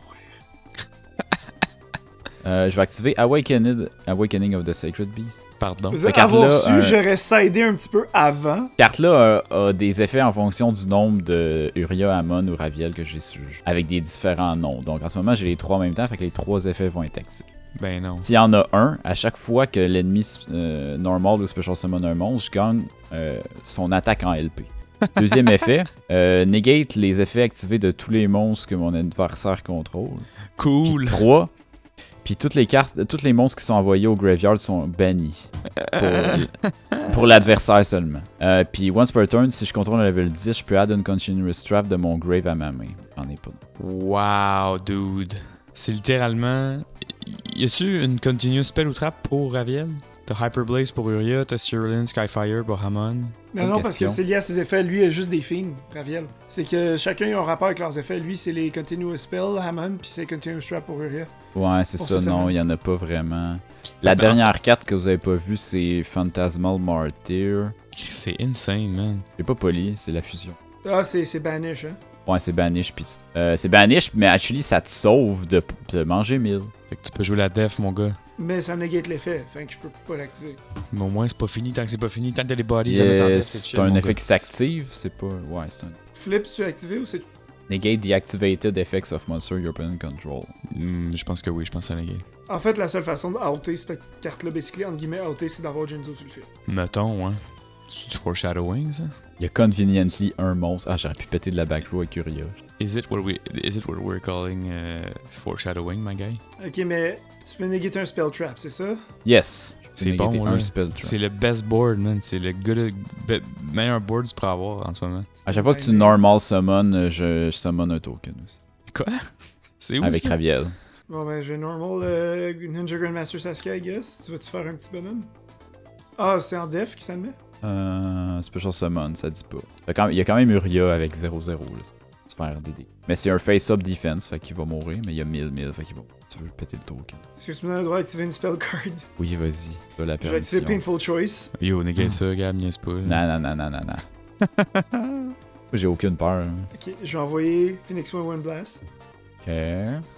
mourir. Je vais activer Awakening of the Sacred Beast. Pardon. Cette Avoir carte-là, su, j'aurais sidé un petit peu avant. Cette carte-là a des effets en fonction du nombre de Uria, Amon ou Raviel que j'ai sur avec des différents noms. Donc en ce moment, j'ai les 3 en même temps, fait que les 3 effets vont être actifs. Ben non. S'il y en a un, à chaque fois que l'ennemi normal ou special summon un monstre, je gagne son attaque en LP. Deuxième effet, negate les effets activés de tous les monstres que mon adversaire contrôle. Cool. 3. Puis toutes les monstres qui sont envoyés au graveyard sont bannis. Pour l'adversaire seulement. Puis once per turn, si je contrôle un level 10, je peux add une continuous trap de mon grave à ma main. J'en ai pas. Wow, dude. C'est littéralement... Y a-tu une continuous spell ou trap pour Raviel? T'as Hyper Blaze pour Uria, t'as Sirlin, Skyfire pour Hamon. Mais non, parce que c'est lié à ses effets. Lui, il a juste des fiends, Raviel. C'est que chacun a un rapport avec leurs effets. Lui, c'est les Continuous Spell, Hammond, puis c'est Continuous Trap pour Uria. Ouais, c'est Pour ça, ça, non, ça il y en a pas vraiment. La Ben, dernière carte que vous avez pas vue, c'est Phantasmal Martyr. C'est insane, man. J'ai pas poli, c'est la fusion. Ah, c'est Banish, hein. Ouais, c'est Banish, puis c'est Banish, mais actually, ça te sauve de manger 1000. Fait que tu peux jouer la def, mon gars. Mais ça negate l'effet, fait que je peux pas l'activer. Mais au moins, c'est pas fini. Tant que c'est pas fini, tant que t'as les bodies, ça met en def, C'est chill, un mon effet gars. qui s'active, c'est pas... Ouais, c'est un... Flip, tu activé ou c'est. Negate the activated effects of monster your opponent control. Je pense que oui, je pense à la game. En fait, la seule façon d'outer cette carte-là, basically, entre guillemets, outer, c'est d'avoir Genzo sur le fil. Mettons, ouais. C'est du foreshadowing, ça? Il y a conveniently un monstre. Ah, j'aurais pu péter de la back row avec Uria. Is it what we're calling foreshadowing, my guy? Ok, mais tu peux négater un spell trap, c'est ça? Yes! C'est Negater bon, un là. spell trap. C'est le best board, man. C'est le meilleur board que tu pourras avoir en ce moment. À chaque fois que tu normal summon, je summon un token aussi. Quoi? C'est où, Avec ça? Raviel. Bon, ben, j'ai normal Ninja Grandmaster Sasuke, I guess. Tu vas-tu faire un petit bonhomme? Ah, c'est en def qui ça le met? Special Summon, ça dit pas. Il y a quand même Uria avec 0-0, là. Tu faire des dés. Mais c'est un face-up defense, fait qu'il va mourir, mais il y a 1000, fait qu'il va... Tu veux péter le token. Est-ce que tu me donnes le droit d'activer une spell card? Oui, vas-y. Tu as la Je vais activer permission. Painful Choice. Yo, négate ça, Gab, niaise pas. là. Non. J'ai aucune peur. Hein. Ok, je vais envoyer Phoenix Wind Blast. Ok.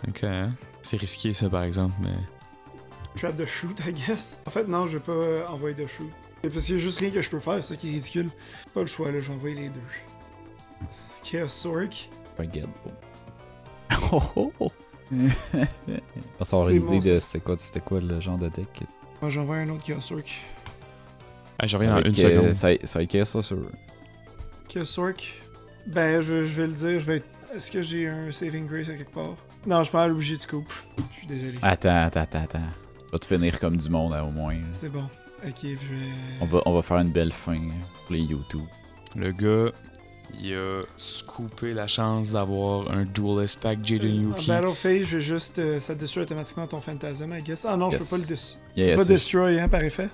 Ok. C'est risqué, ça, par exemple, mais... Trap de shoot, I guess. En fait, non, je vais pas envoyer de shoot. Et parce qu'il y a juste rien que je peux faire, c'est ça qui est ridicule. Pas le choix, là, je vais envoyer les deux. Chaos Sork. Forget. Oh oh oh! On sort C'est une bon, idée de c'était quoi le genre de deck. Moi, j'envoie un autre Chaos Sork. Ah, je reviens dans Avec, une seconde. Ça va être Chaos Sorcerer. Chaos Sork. Ben, je vais le dire, je vais être... Est-ce que j'ai un Saving Grace à quelque part? Non, je suis pas obligé de scoop. Je suis désolé. Attends. Va te finir comme du monde, au moins. C'est bon. Ok, je vais... On va faire une belle fin pour les YouTube. Le gars, il a scoopé la chance d'avoir un Duelist Pack Jaden En Yuki. Battle Phase, je vais juste... ça destroy automatiquement ton Phantasm, I guess. Ah non, je peux pas le destroy. Yeah, Tu peux pas c'est- destroy, hein, par effet?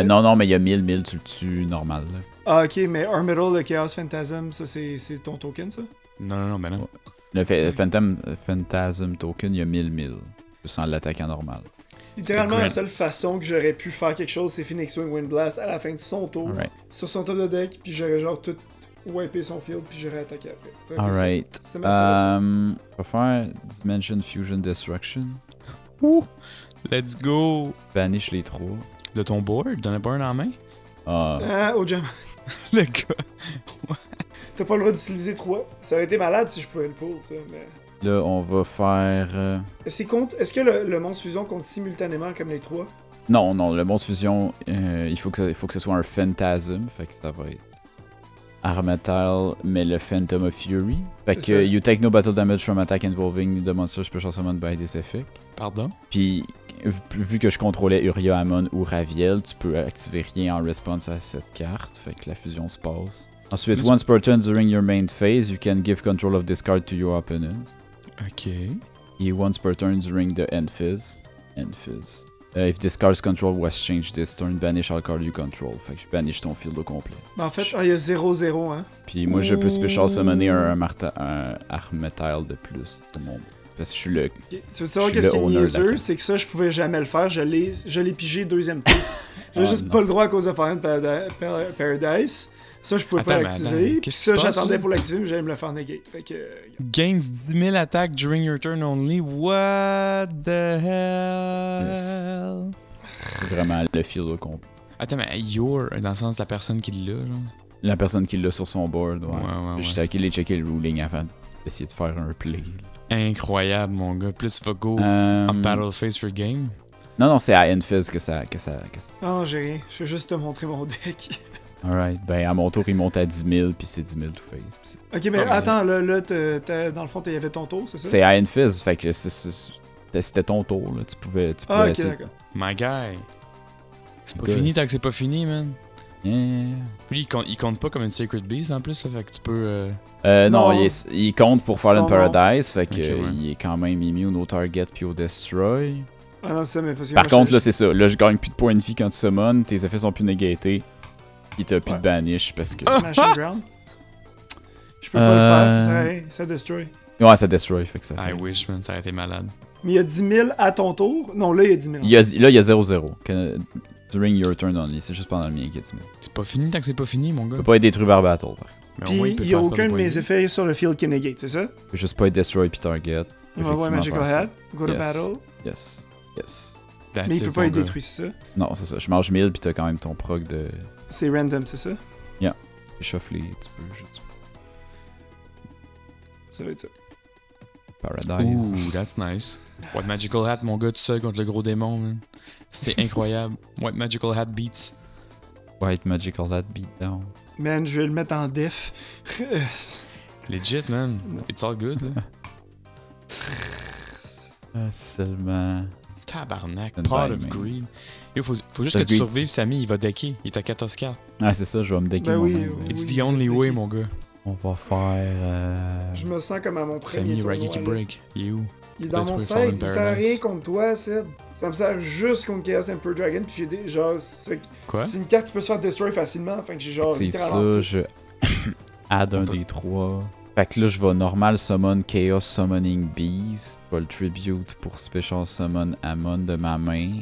Non, mais il y a 1000, tu le tues normal. Là. Ah, ok, mais Armital, le Chaos Phantasm, ça, c'est ton token, ça? Non, ben non. Le Phantasm Token, il y a 1000. Sans l'attaquant normal. Littéralement, Le la Grand- seule façon que j'aurais pu faire quelque chose, c'est Phoenix Wing Wind Blast à la fin de son tour, Alright. sur son top de deck, puis j'aurais genre tout wipé son field, puis j'aurais attaqué après. Ça aurait été ça. Alright. C'était ma seule option. On va faire Dimension Fusion Destruction. Ouh! Let's go! Banish les 3. De ton board? T'en as pas un en main? Ah, au jam. Le gars! T'as pas le droit d'utiliser 3. Ça aurait été malade si je pouvais le pull, ça, mais... Là, on va faire... Est-ce que le monstre fusion compte simultanément comme les 3? Non, le monstre fusion, il faut que ce soit un Phantasm. Fait que ça va être Armatal, mais le Phantom of Fury. Fait C'est que ça. you take no battle damage from attack involving the monster special summoned by this effect. Pardon? Puis, vu que je contrôlais Uria, Amon ou Raviel, tu peux activer rien en response à cette carte. Fait que la fusion se passe. Ensuite, Mais once per turn during your main phase, you can give control of this card to your opponent. Ok. Et once per turn during the end phase. If this card's control was changed this turn, banish all card you control. Fait que je banish ton field au complet. Ben, en fait, il y a 0-0, hein. Puis moi, je peux special summoner un Armetal de plus de mon... Parce que je suis le... Ok. Tu veux savoir Je suis qu'est-ce qui est le owner de la niaiseux? carte. C'est que ça, je pouvais jamais le faire. Je l'ai pigé deuxième tour. J'ai Ah, juste non. pas le droit à cause de Fire Paradise. Ça, je pouvais pas Attends, mais l'activer. attends, Puis qu'est-ce ça, qui se passe, j'attendais là? pour l'activer, mais j'allais me le faire negate. Fait que... Gains 10 000 attack during your turn only. What the hell? C'est vraiment le field au complet. Attends, mais your, dans le sens de la personne qui l'a, genre. La personne qui l'a sur son board, ouais. Ouais. J'étais allé checker le ruling avant d'essayer de faire un play. Incroyable, mon gars. Plus tu vas go Euh, en battle phase for game. Non, c'est à Endphase que ça... Non, j'ai rien. Je vais juste te montrer mon deck. Alright, ben à mon tour, il monte à 10 000, puis c'est 10 000 to face. Puis Ok, mais Ah, mais- attends, là, dans le fond, il y avait ton tour, c'est ça? c'est à Endphase, fait que c'était ton tour, là. Tu pouvais Ah, ok, essayer. d'accord. My guy. C'est pas Good. fini tant que c'est pas fini, man. Yeah. Puis il compte pas comme une Sacred Beast en plus, là, fait que tu peux. Non, Non. il compte pour Fallen Son Paradise, fait que Ok, ouais. il est quand même immune au target puis au destroy. Ah non, c'est ça, mais parce que Par moi, contre, là, c'est ça. Là, je gagne plus de points de vie quand tu summons, tes effets sont plus négatés, pis t'as plus Ouais. de banish parce que. Smash and Ground. Je peux pas le faire, ça sert à rien, ça destroy. Ouais, ça destroy, fait que ça I fait. wish, man, ça aurait été malade. Mais il y a 10 000 à ton tour? Non, là, il y a 10 000. Là, il y a 0-0. During your turn only, c'est juste pendant le mien qu'il y a 10 000. C'est pas fini tant que c'est pas fini, mon Il gars. peut pas être détruit par battle, par contre. Mais au Puis moins, il peut y a faire aucun faire de des mes points effets sur le field qui negate, c'est ça? Il peut juste pas être destroy puis target. On va voir Effectivement, Magical faire Hat, go to Yes. battle. Yes. That's Mais il peut it, pas mon être gars. détruit, c'est ça? Non, c'est ça. Je mange 1000 puis t'as quand même ton proc de C'est random, c'est ça? shuffler. Tu peux Ça va être ça. Paradise. Ooh, that's nice. White Magical Hat, mon gars, tout seul contre le gros démon, man. C'est incroyable. White Magical Hat beats. White Magical Hat Beatdown. Man, je vais le mettre en def. Legit, man. It's all good, là. Seulement. Tabarnak, Une Pot bague, of man. Greed. Yo, faut juste The que tu Greed. survives, Samy, il va decker. Il est à 14 cartes. Ah, c'est ça, je vais me déguiser Ben oui, moi-même. oui. It's the only way, mon gars. On va faire. Je me sens comme à mon premier Samy, tournoi. Raggy là. Break. Il est où? Il est dans Peut-être mon tu peux Fallen side, il me sert à Paradise. rien contre toi, Sid. Ça me sert juste contre Chaos Emperor Dragon, puis j'ai des. Genre, Quoi? c'est une carte qui peut se faire destroy facilement, enfin que j'ai genre C'est littéralement ça, tout. je add un des trois. Fait que là, je vais normal summon Chaos Summoning Beast. Je vais le tribute pour Special Summon Amon de ma main.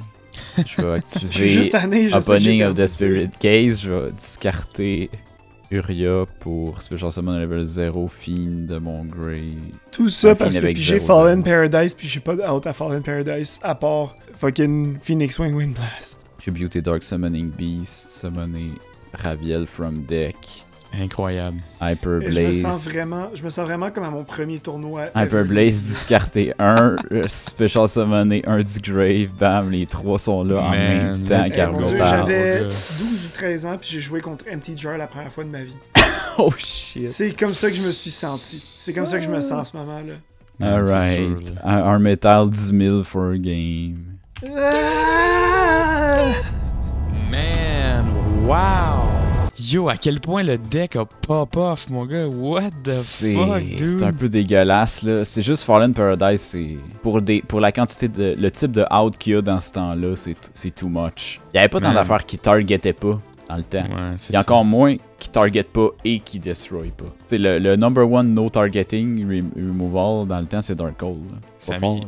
Je vais Je suis activer juste tanné, je sais que j'ai Opening of perdu the ça. Spirit Case. Je vais discarter Uria pour Special Summon Level 0, Fiend de mon Grey. Tout ça Un parce Fiend que avec puis j'ai 0, Fallen 0. Paradise, puis j'ai pas de out à Fallen Paradise à part fucking Phoenix Wing Wind Blast. Tribute Dark Summoning Beast, summoner Raviel from deck. Incroyable. Hyper Et Blaze. je me sens vraiment comme à mon premier tournoi. Hyper ever. Blaze discarté 1, Special Summoner 1 du Grave, bam, les 3 sont là en Man, même temps, let's Eh, mon Dieu, go. Carlotta. j'avais Oh, 12 ou 13 ans, puis j'ai joué contre Empty Jar la première fois de ma vie. Oh shit. C'est comme ça que je me suis senti. C'est comme ça que je me sens en ce moment-là. C'est sûr, Alright. là. Un metal 10 000 for a game. Ah! Man, wow! Yo, à quel point le deck a pop-off, mon gars. What the fuck, dude? C'est un peu dégueulasse, là. C'est juste Fallen Paradise, c'est... Pour la quantité de... Le type de out qu'il y a dans ce temps-là, c'est too much. Il y avait pas tant Man. d'affaires qui targetaient pas dans le temps. Ouais, c'est Il y a ça. encore moins qui target pas et qui destroy pas. C'est le number one no targeting removal dans le temps, c'est Darkhold. Samy,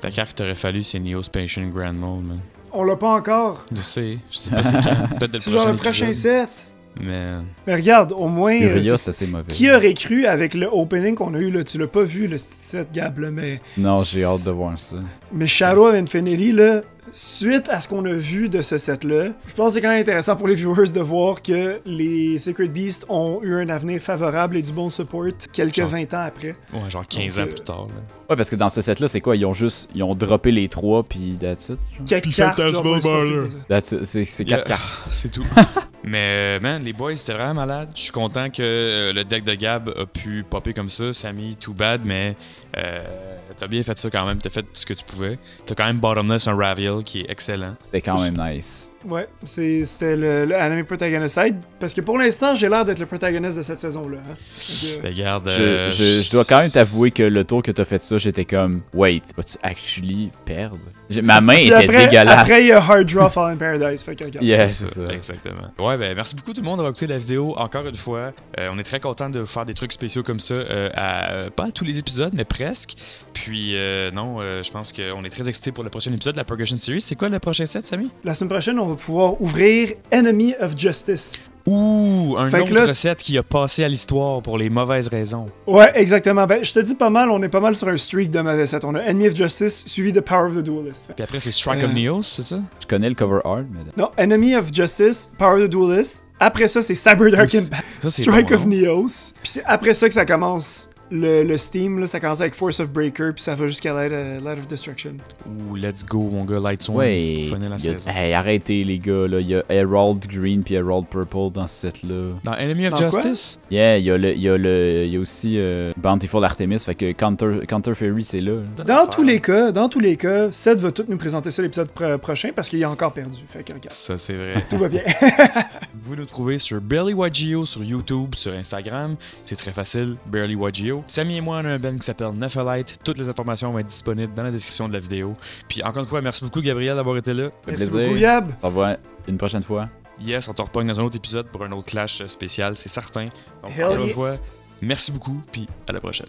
la carte qu'il t'aurait fallu, c'est Neo's Patient Grand Mode, man. On l'a pas encore. Je sais pas c'est quand. Peut-être le C'est genre prochain le prochain épisode. set. Man. Mais regarde, au moins. Uria, c'est- c'est assez mauvais. Qui aurait cru avec le opening qu'on a eu là, tu l'as pas vu le set Gab là, Non, j'ai hâte de voir ça. mais Shadow of Infinity là, suite à ce qu'on a vu de ce set là, je pense que c'est quand même intéressant pour les viewers de voir que les Sacred Beasts ont eu un avenir favorable et du bon support quelques Genre. 20 ans après. Ouais, genre 15 Donc, ans plus tard, là. Ouais, parce que dans ce set-là, c'est quoi? Ils ont droppé les 3 puis that's it. genre. Quelques Puis cartes, Phantasmal genre, pour Baller. exploiter That's it. C'est 4 Yeah. cartes. C'est tout. Mais, man, les boys, c'était vraiment malade. Je suis content que le deck de Gab a pu popper comme ça. Samy, too bad, mais t'as bien fait ça quand même. T'as fait ce que tu pouvais. T'as quand même bottomless un Raviel qui est excellent. C'était quand même nice. Ouais, c'était le anime protagonist side, parce que pour l'instant, j'ai l'air d'être le protagoniste de cette saison-là. Hein. Donc, Regarde. Je dois quand même t'avouer que le tour que t'as fait ça, j'étais comme, wait, vas-tu actually perdre? Ma main Puis était dégueulasse. Après, il y a Hard Draw Fallen Paradise. Fait que regarde. Yeah. C'est c'est ça, ça. exactement. Ouais, ben merci beaucoup tout le monde d'avoir écouté la vidéo encore une fois. On est très content de faire des trucs spéciaux comme ça, pas à tous les épisodes, mais presque. Puis je pense qu'on est très excités pour le prochain épisode de la Progression Series. C'est quoi le prochain set, Samy? La semaine prochaine, on va pouvoir ouvrir Enemy of Justice. Ouh, un Fait que autre là, set qui a passé à l'histoire pour les mauvaises raisons. Ouais, exactement. Ben, je te dis pas mal, on est pas mal sur un streak de mauvais set. On a Enemy of Justice suivi de Power of the Duelist. Fait. Puis après, c'est Strike of Neos, c'est ça? Je connais le cover art, mais... Non, Enemy of Justice, Power of the Duelist. Après ça, c'est Cyber Dark Oui, Impact, Ça, c'est Strike bon, of non? Neos. Puis c'est après ça que ça commence le Steam. Là, ça commence avec Force of Breaker, puis ça va jusqu'à Light of Destruction. Ouh, let's go, mon gars, Light Swarm. Ouais, Finir la saison. hey, arrêtez les gars, là. Il y a Herald Green puis Herald Purple dans ce set-là. Dans Enemy of Dans quoi? Il Justice? y a aussi Bountiful Artemis, fait que Counter Fairy, c'est là. Dans tous les cas, Seth va tout nous présenter ça l'épisode prochain parce qu'il a encore perdu. Fait que regarde, Ça, c'est vrai. tout va bien. Vous pouvez nous trouver sur BarelyYGO sur YouTube, sur Instagram. C'est très facile, BarelyYGO. Samy et moi, on a un band qui s'appelle Nephalite. Toutes les informations vont être disponibles dans la description de la vidéo. Puis encore une fois, merci beaucoup, Gabriel, d'avoir été là. Fait Merci plaisir. beaucoup, Gab. Au revoir une prochaine fois. Yes, on te repogne dans un autre épisode pour un autre clash spécial, c'est certain. Donc, Hell encore une yes. fois, merci beaucoup, puis à la prochaine.